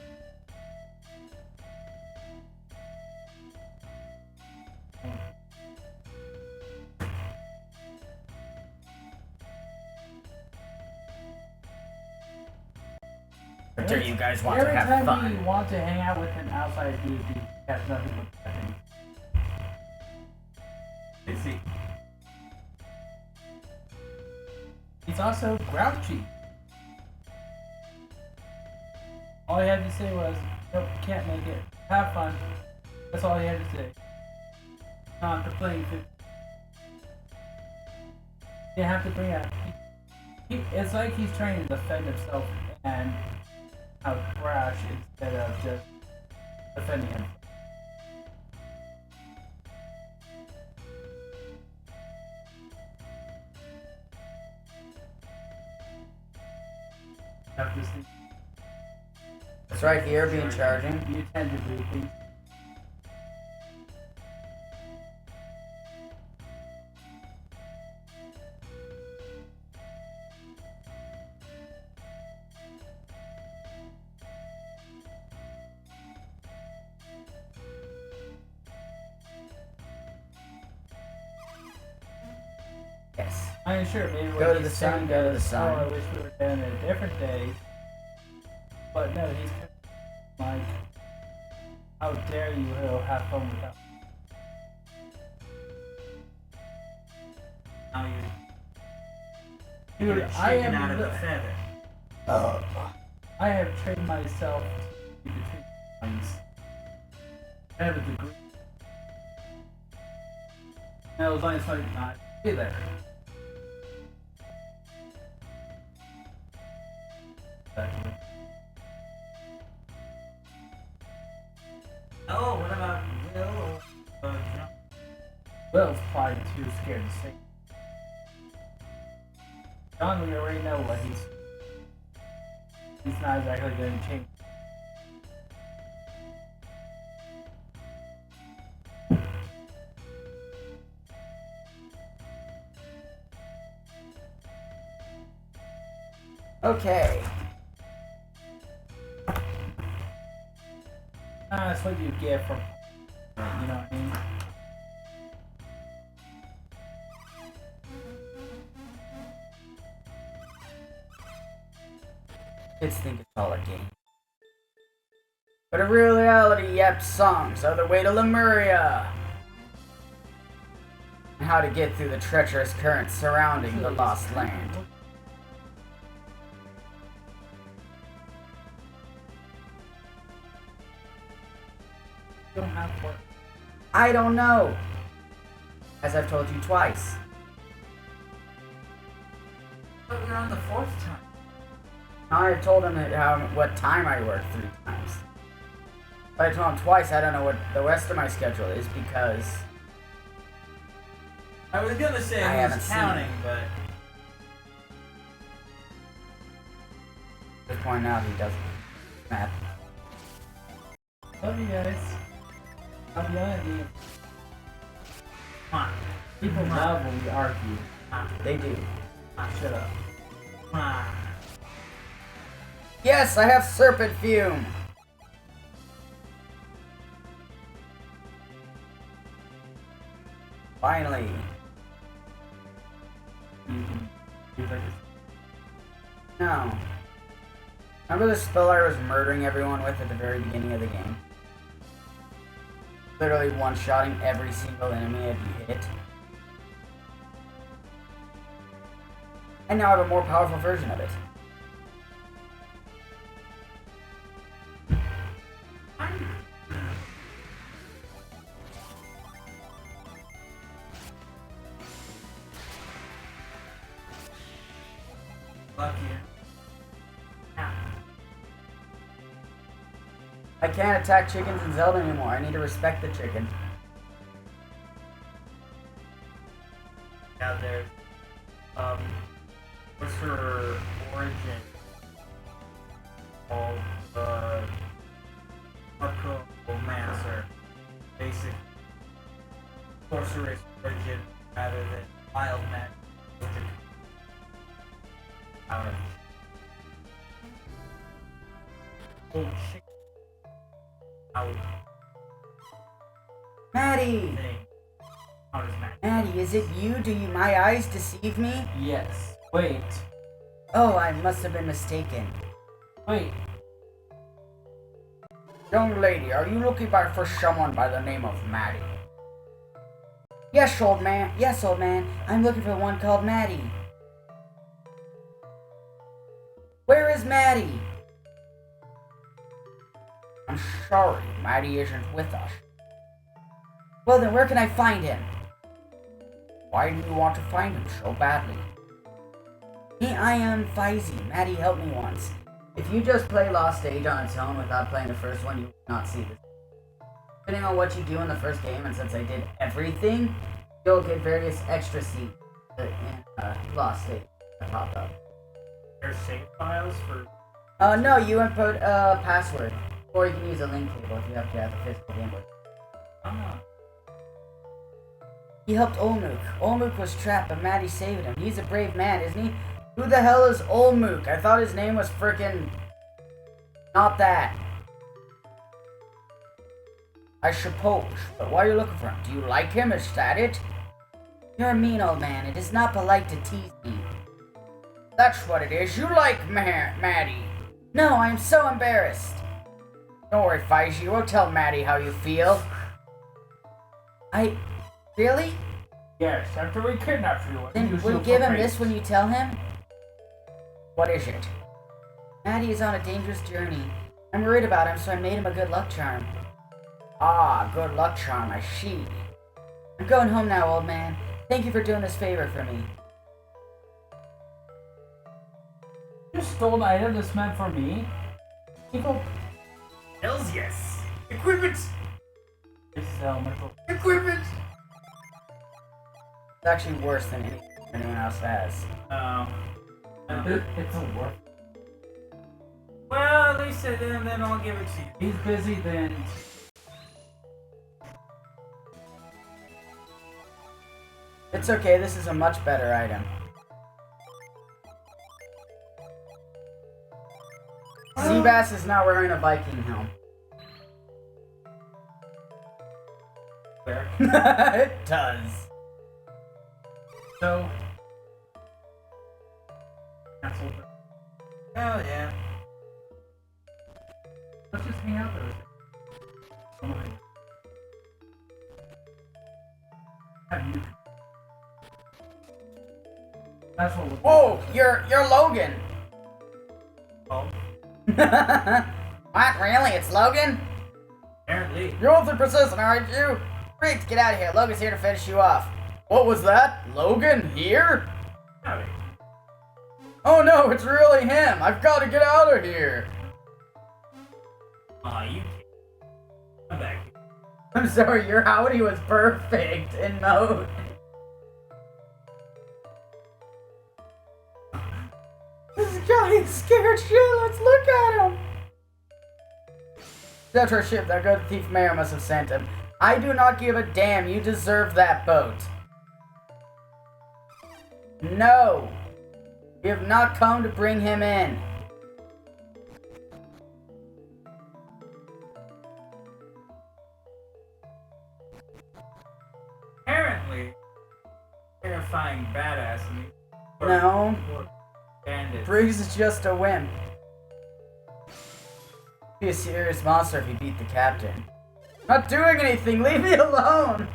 Or do you guys want to Every have time fun? you want to hang out with an outside dude, he has nothing but nothing. I see. He's also grouchy. All he had to say was, nope, can't make it. Have fun. That's all he had to say. Not complaining. You have to bring up. It's like he's trying to defend himself and how brash instead of just defending him. Have this thing. It's right here, being charging. You tend to do things. Yes. I mean, sure, maybe Go what to the he's sun, saying go to the is, sun. Oh, I wish we were doing it a different day. But no, he's kind of like, how dare you have fun without. Now Dude, you're I chicken out am. of a feather. I have trained myself to be between lines. I have a degree. And as long as I'm not be there. Exactly. Oh, what about Will or John? Will's probably too scared to say. John, we already know what he's not exactly going to change. Okay. That's what you get from, you know what I mean? Kids think it's all a game. But in real reality, yep, songs are the way to Lemuria. And how to get through the treacherous currents surrounding the Lost Land. You don't have work. I don't know. As I've told you twice. But we're on the 4th time. I told him what time I work 3 times. But I told him twice I don't know what the rest of my schedule is because I was gonna say I I haven't was seen counting, it. but just point out he doesn't. Matt. Love you guys. I'll be honest with you. come on, People love when we argue. They do. Shut up. come on. Yes, I have serpent fume. Finally. You can do like this. No. Remember the spell I was murdering everyone with at the very beginning of the game? Literally one-shotting every single enemy that you hit. And now I have a more powerful version of it. Lucky. I can't attack chickens in Zelda anymore. I need to respect the chicken. Now there's what's her origin? Called Necromancer. Basic sorceress origin rather than wild magic. Power. Oh shit. Out. Maddie! Thing. How does magic? Maddie, is it you? Do you my eyes deceive me? Yes. Wait. Oh, I must have been mistaken. Wait. Young lady, are you looking for someone by the name of Maddie? Yes, old man. Yes, old man. I'm looking for one called Maddie. Where is Maddie? I'm sorry, Maddie isn't with us. Well then, where can I find him? Why do you want to find him so badly? I am Faizy. Maddie helped me once. If you just play Lost Age on its own without playing the first one, you will not see this. Depending on what you do in the first game, and since I did everything, you'll get various extra seeds in Lost Age that pop up. There's save files for. No, you input a password. Or you can use a link cable if you have to have a physical Game Boy. Ah. He helped Olmuk. Olmuk was trapped, but Maddie saved him. He's a brave man, isn't he? Who the hell is Olmuk? I thought his name was frickin' not that. I suppose, but why are you looking for him? Do you like him? Is that it? You're a mean old man. It is not polite to tease me. That's what it is. You like Maddie. No, I am so embarrassed. Don't worry, Faizy. We'll tell Maddie how you feel. Really? Yes, after we kidnap you. Then will you give him this when you tell him? What is it? Maddie is on a dangerous journey. I'm worried about him, so I made him a good luck charm. Ah, good luck charm, I see. I'm going home now, old man. Thank you for doing this favor for me. You stole an item that's meant for me? People. Hells yes! Equipment! This is elemental. Equipment! It's actually worse than anyone else has. It's a work. Well, at least then I'll give it to you. He's busy then. It's okay, this is a much better item. Seabass is now wearing a Viking helm. Where? It does. So, cancel. Hell yeah. Let's just hang out there. Oh my. Have you? That's what we're Whoa, you're Logan. Oh, What, really? It's Logan? apparently. You're awfully persistent, aren't you? Freaks, get out of here. Logan's here to finish you off. What was that? Logan? Here? Howdy. Oh no, it's really him. I've got to get out of here. Aw, you can't. Come back here. I'm sorry, your howdy was perfect in mode. This guy is scared shit. Let's look at him. That's our ship. That good thief mayor must have sent him. I do not give a damn. You deserve that boat. No. We have not come to bring him in. Apparently, terrifying badass me. No. Bandits. Briggs is just a wimp. Be a serious monster if you beat the captain. Not doing anything. Leave me alone.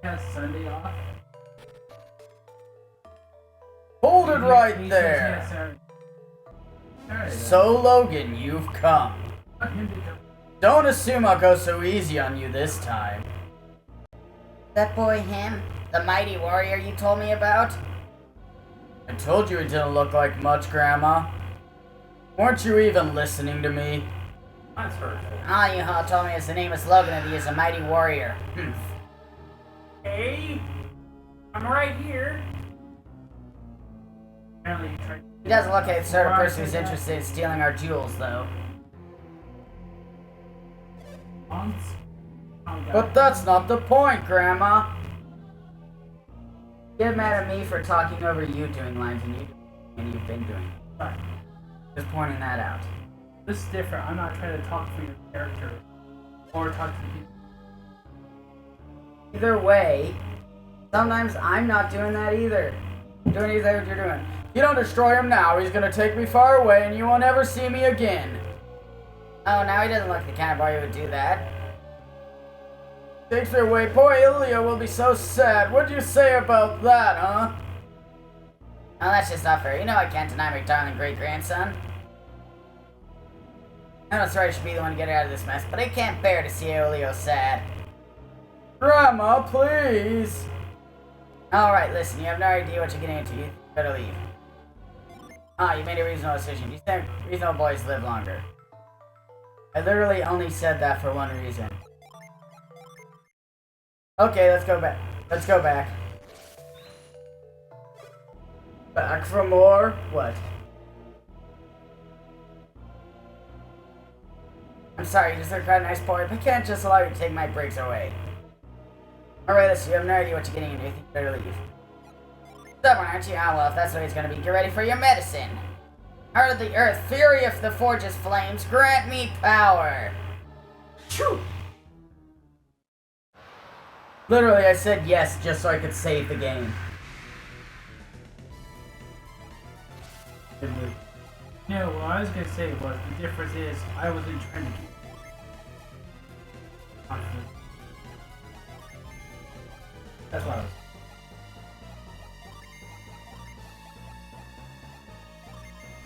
has Sunday off. Hold it He right says there. yes, Saturday. Saturday, then. So Logan, you've come. Want him to come. Don't assume I'll go so easy on you this time. That boy him? The mighty warrior you told me about? I told you it didn't look like much, Grandma. Weren't you even listening to me? That's hurtful. Ah, you all told me his name is Logan and he is a mighty warrior. Hey, I'm right here. Apparently, he tried. He doesn't look like the sort of person who's interested in stealing our jewels, though. Once. But that's not the point, Grandma. Get mad at me for talking over you doing lines and you've been doing. Sorry. Just pointing that out. This is different. I'm not trying to talk for your character or talk to the people. Either way, sometimes I'm not doing that either. Doing exactly what you're doing. You don't destroy him now, he's gonna take me far away and you won't ever see me again. Oh, now he doesn't look the kind of boy who would do that. Takes her away, poor Ilya will be so sad. What'd you say about that, huh? Oh, that's just not fair. You know I can't deny my darling great-grandson. I'm sorry I should be the one to get her out of this mess, but I can't bear to see Ilya sad. Grandma, please! Alright, listen, you have no idea what you're getting into. You better leave. Ah, you made a reasonable decision. You think reasonable boys live longer. I literally only said that for one reason. Okay, let's go back. Let's go back. Back for more? What? I'm sorry, you just look quite a nice boy, but I can't just allow you to take my breaks away. Alright, listen, you have no idea what you're getting into. You think you better leave. Stubborn, aren't you? Ah, well, if that's what it's gonna be, get ready for your medicine. Heart of the earth, fury of the forge's flames, grant me power. Shoo! Literally, I said yes just so I could save the game. No, what I was gonna say was the difference is I wasn't trying to keep. That's why I was.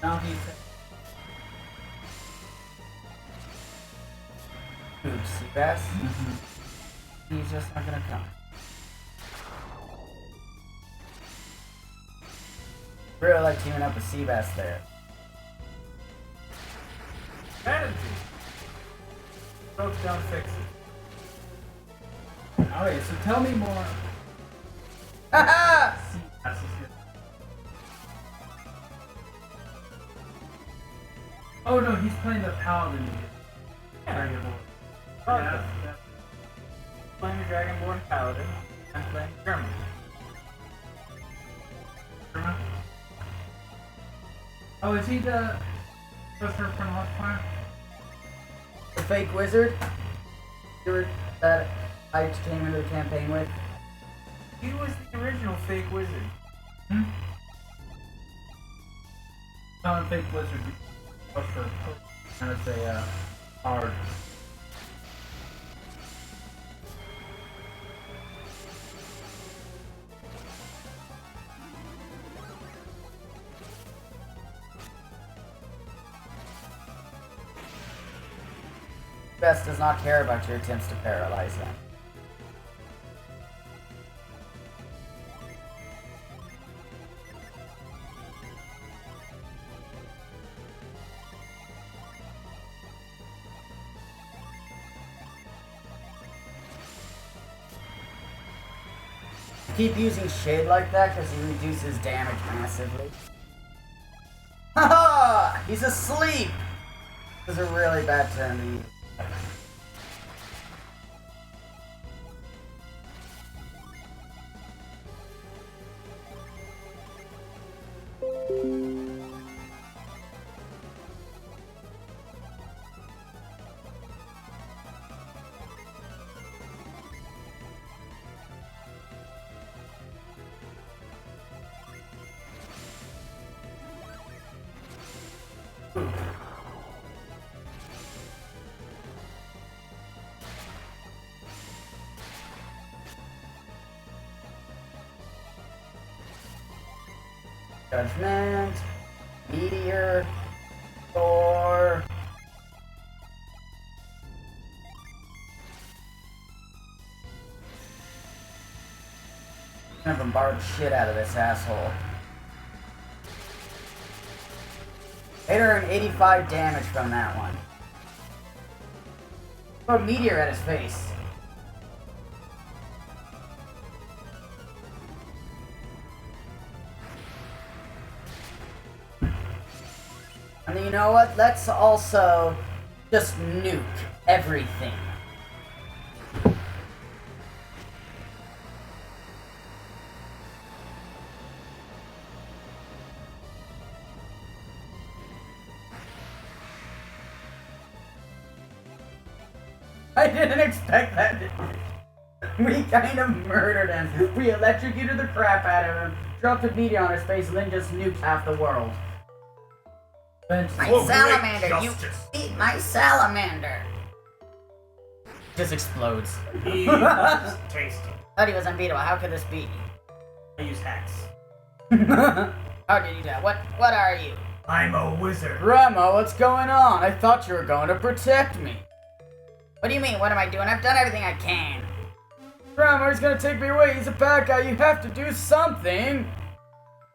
Now he said. Oops, Seabass? He's just not gonna come. Really like teaming up with Seabass there. Strategy. Folks don't fix it. Alright, so tell me more. Haha! See, that's just good. Oh no, he's playing the paladin. Yeah. Dragonborn. Okay. Yeah. Playing the Dragonborn Paladin. I'm playing German. Oh, is he the sorcerer from Hotfire? The fake wizard that I came into the campaign with. He was the original fake wizard. Not a fake wizard. Sorcerer. And it's a bard. Best does not care about your attempts to paralyze him. Keep using shade like that because he reduces damage massively. Haha! He's asleep! This is a really bad turn to use. Judgment, Meteor, Thor. I'm gonna bombard the shit out of this asshole. 885 damage from that one. Throw a meteor at his face. And you know what? Let's also just nuke everything. I didn't expect that. We kind of murdered him. We electrocuted the crap out of him, dropped a meteor on his face, and then just nuked half the world. Bench. My Oh, great salamander! You justice. eat my salamander! Just explodes. He was tasty. Thought he was unbeatable. How could this be? I use hacks. How did you do that? What are you? I'm a wizard. Grandma, what's going on? I thought you were going to protect me. What do you mean? What am I doing? I've done everything I can. Grandma, he's gonna take me away. He's a bad guy. You have to do something.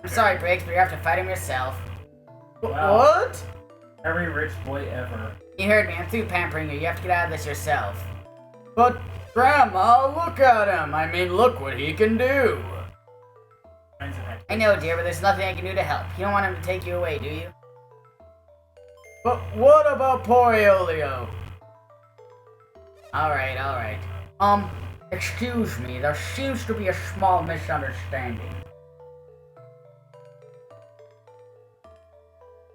I'm sorry, Briggs, but you have to fight him yourself. Wow. What? Every rich boy ever. You heard me. I'm through pampering you. You have to get out of this yourself. But, Grandma, look at him. I mean, look what he can do. Kinds of hacks. I know, dear, but there's nothing I can do to help. You don't want him to take you away, do you? But what about poor Aeolio? Alright. Excuse me, there seems to be a small misunderstanding.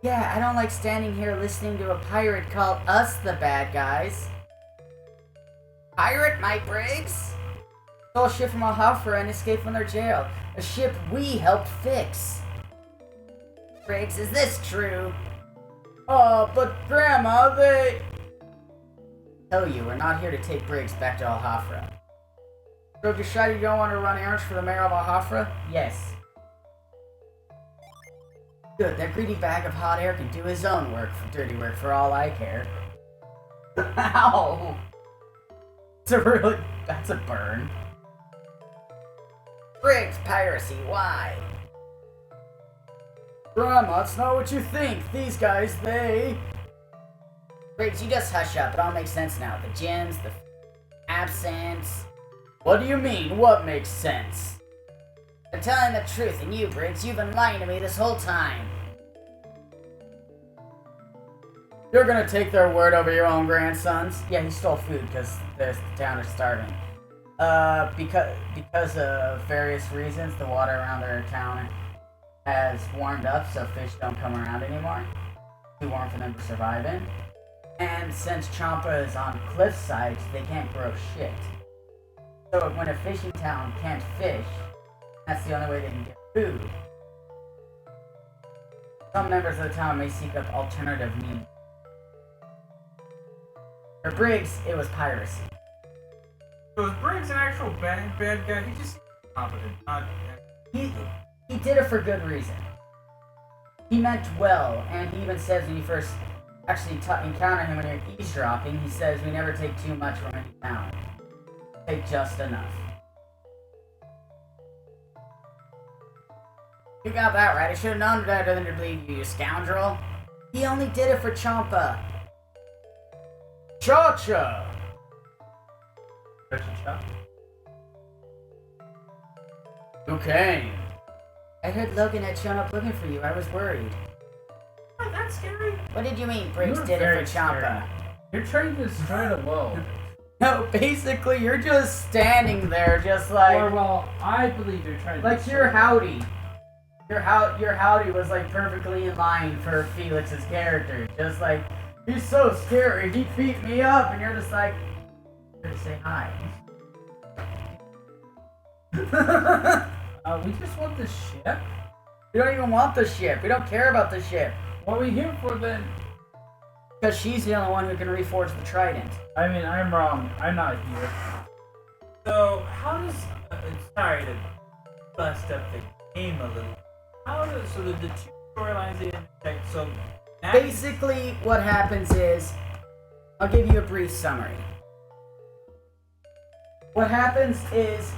Yeah, I don't like standing here listening to a pirate call us the bad guys. Pirate, Mike Briggs? Stole a ship from Al-Hafra and escaped from their jail. A ship we helped fix. Briggs, is this true? Oh, but Grandma, they... Tell you, we're not here to take Briggs back to Al-Hafra. So decided you don't want to run errands for the mayor of Al-Hafra? Yes. Good, that greedy bag of hot air can do his own dirty work for all I care. Ow! That's a burn. Briggs piracy, why? Grandma, it's not what you think. These guys, they... Briggs, you just hush up. It all makes sense now. The gems, the absence... What do you mean? What makes sense? I'm telling the truth, and you, Briggs, you've been lying to me this whole time. You're gonna take their word over your own grandsons? Yeah, he stole food because the town is starving. Because of various reasons, the water around their town has warmed up, so fish don't come around anymore. Too warm for them to survive in. And since Champa is on cliff sides, they can't grow shit. So when a fishing town can't fish, that's the only way they can get food. Some members of the town may seek up alternative means. For Briggs, it was piracy. So is Briggs an actual bad guy? He just seems competent, not... He did it for good reason. He meant well, and he even says when you first actually encounter him when you're eavesdropping, he says we never take too much from any town. Take just enough. You got that right. I should have known better than to believe you, you scoundrel. He only did it for Champa. Cha-cha! Who came? I heard Logan had shown up looking for you. I was worried. Oh, that's scary. What did you mean Briggs You're did it very for Champa? You're trying to stride a low. No, basically you're just standing there just like... Or, well, I believe you're trying to... Like your howdy. Your howdy was like perfectly in line for Felix's character. Just like, he's so scary, he beat me up, and you're just like, I'm here to say hi. We just want the ship? We don't even want the ship. We don't care about the ship. What are we here for then? Because she's the only one who can reforge the trident. I mean, I'm wrong. I'm not here. So, how does... sorry to bust up the game a little. How does... So the two storylines they intersect, so... Basically, what happens is... I'll give you a brief summary. What happens is...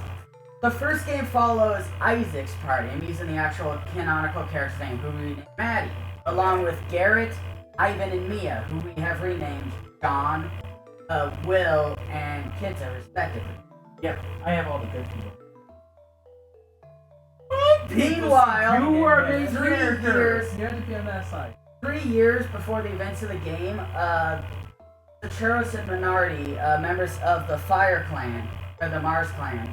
The first game follows Isaac's party. I'm using the actual canonical character's name, who we named Maddie. Along with Garrett, Ivan, and Mia, who we have renamed John, Will, and Kinta, respectively. Yep, I have all the good people. Meanwhile, You are three main character. years, You have to be on that side. 3 years before the events of the game, the Churros and Minardi, members of the Fire Clan, or the Mars Clan,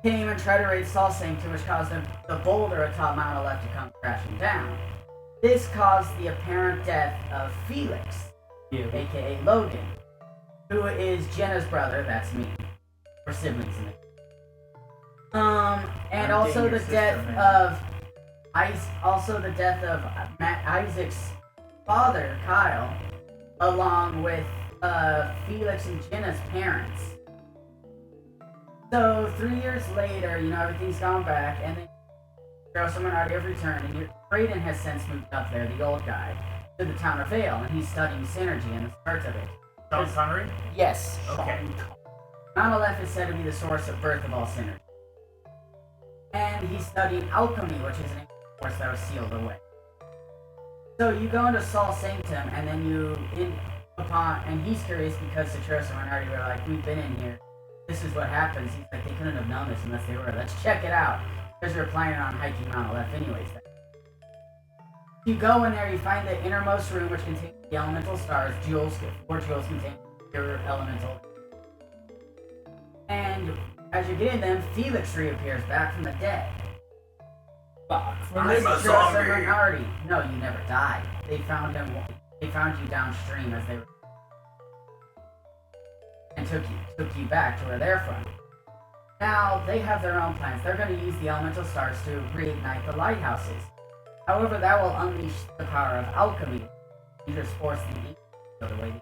came and tried to raid Salt Sanctum, which caused the boulder atop Mount Aleph to come crashing down. This caused the apparent death of Felix, aka Logan, who is Jenna's brother, that's me. We're siblings in it. And I'm also dating the your death sister, of Isaac's father, Kyle, along with Felix and Jenna's parents. So 3 years later, everything's gone back, and then someone already have returned, and Brayden has since moved up there, the old guy, to the town of Vale, and he's studying synergy and the start of it. Sean Connery? Yes. Okay. Mount Aleph is said to be the source of birth of all synergy. And he's studying alchemy, which is an ancient force that was sealed away. So you go into Sol Sanctum, and then and he's curious because Citrus and Renardi were like, we've been in here. This is what happens. He's like, they couldn't have known this unless they were. Let's check it out. Because we were planning on hiking Mount Aleph anyways. You go in there, you find the innermost room, which contains the elemental stars. 4 jewels contain pure elemental. And as you get in them, Felix reappears back from the dead. Fuck. I'm a Citrus zombie. and Renardi. No, you never died. They found him. They found you downstream as they were. And took you back to where they're from. Now, they have their own plans. They're going to use the elemental stars to reignite the lighthouses. However, that will unleash the power of alchemy. You just force the way to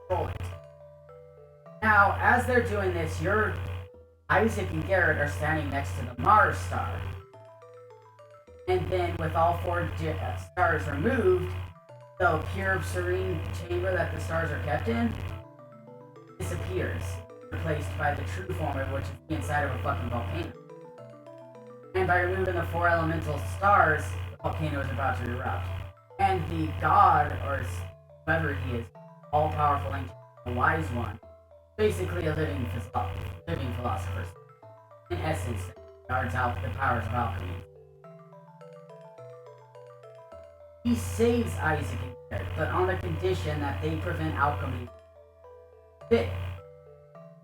control it. Now, as they're doing this, Isaac and Garrett are standing next to the Mars star. And then, with all 4 stars removed, the pure, serene chamber that the stars are kept in disappears, replaced by the true form of which is the inside of a fucking volcano. And by removing the 4 elemental stars, the volcano is about to erupt. And the god, or whoever he is, all-powerful ancient, the wise one, basically a living philosopher. In essence, guards out the powers of alchemy. He saves Isaac and Garrett, but on the condition that they prevent alchemy fit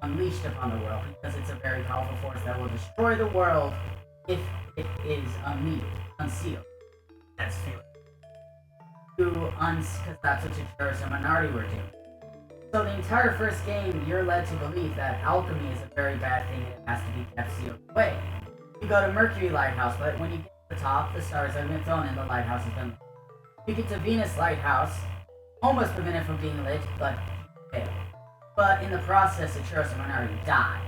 unleashed upon the world, because it's a very powerful force that will destroy the world if it is unsealed. That's feeling. Because that's what Chichurus and Minardi were doing. So the entire first game, you're led to believe that alchemy is a very bad thing and it has to be kept sealed away. You go to Mercury Lighthouse, but when you get to the top, the stars have been thrown and the lighthouse has been lit. You get to Venus Lighthouse, almost prevented from being lit, but failed. But in the process, Chichurus and Minardi died.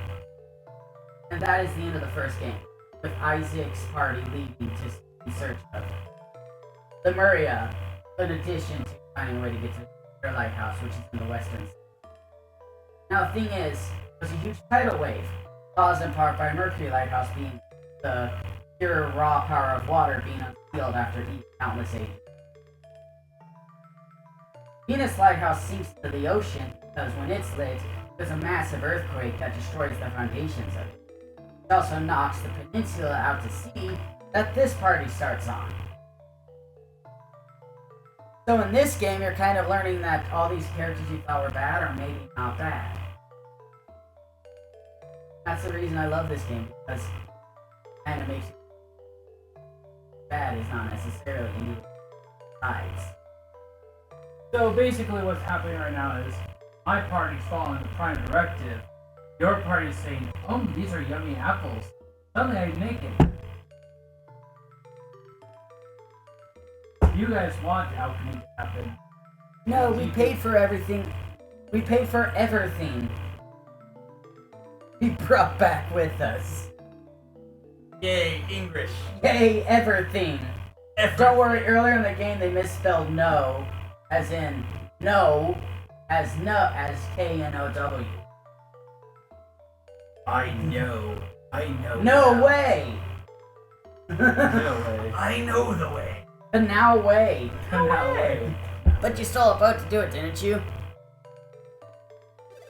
And that is the end of the first game, with Isaac's party leaving to in search of Lemuria, in addition to finding a way to get to their lighthouse, which is in the western side. Now the thing is, there's a huge tidal wave, caused in part by Mercury Lighthouse being the pure raw power of water being unsealed after countless ages. Venus Lighthouse sinks to the ocean because when it's lit, there's a massive earthquake that destroys the foundations of it. It also knocks the peninsula out to sea that this party starts on. So in this game, you're kind of learning that all these characters you thought were bad are maybe not bad. That's the reason I love this game, because it kind of makes you bad is not necessarily any sides. So basically what's happening right now is my party's following the Prime Directive. Your party's saying, oh, these are yummy apples. Suddenly I make it. You guys want alchemy to happen. No, we paid for everything. We paid for everything. We brought back with us. Yay, English. Yay, everything. Don't worry, earlier in the game they misspelled no, as in no, as K-N-O-W. I know. No now. way! No way. I know the way. But now way. No way. But you stole a boat to do it, didn't you?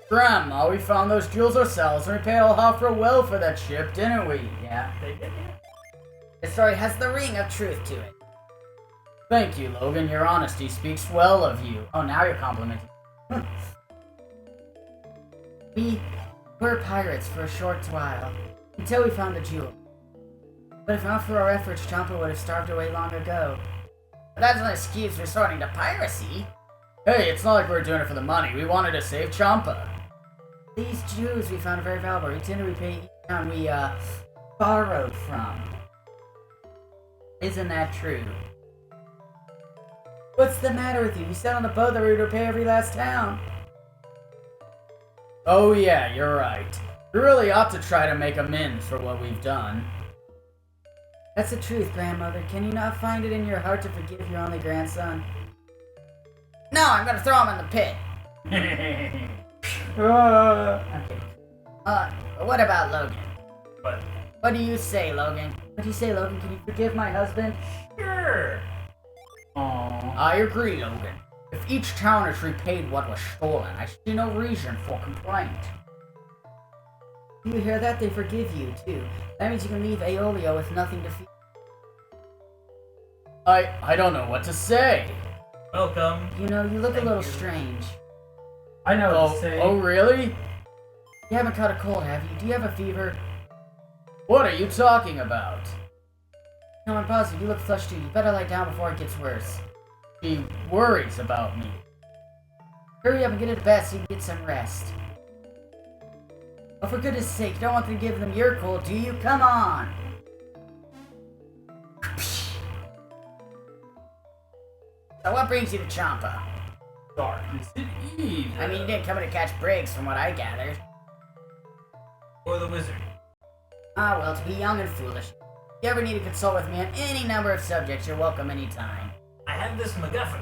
Grandma, we found those jewels ourselves and we paid all half for well for that ship, didn't we? Yeah. They did it. The story has the ring of truth to it. Thank you, Logan. Your honesty speaks well of you. Oh, now you're complimenting. We were pirates for a short while, until we found the jewel. But if not for our efforts, Champa would have starved away long ago. But that's an excuse for resorting to piracy. Hey, it's not like we were doing it for the money. We wanted to save Champa. These jewels we found are very valuable. We tend to repay each time we, borrowed from. Isn't that true? What's the matter with you? You said on the boat that we would repay every last town. Oh yeah, you're right. We really ought to try to make amends for what we've done. That's the truth, grandmother. Can you not find it in your heart to forgive your only grandson? No, I'm gonna throw him in the pit. Okay. What about Logan? But What do you say, Logan? What do you say, Logan? Can you forgive my husband? sure. Aww. I agree, Logan. If each town has repaid what was stolen, I see no reason for complaint. You hear that? They forgive you, too. That means you can leave Aeolio with nothing to fear. I don't know what to say. Welcome. You know, you look Thank a little you. strange. I know what to say. Oh, really? You haven't caught a cold, have you? Do you have a fever? What are you talking about? No, I'm positive. You look flushed too. You better lie down before it gets worse. She worries about me. Hurry up and get into bed so you can get some rest. Oh, for goodness sake, you don't want to give them your cold, do you? Come on! So what brings you to Champa? Darkness and Eve. I mean, you didn't come in to catch Briggs, from what I gathered. Or the wizard. Ah, well, to be young and foolish. If you ever need to consult with me on any number of subjects, you're welcome anytime. I have this MacGuffin.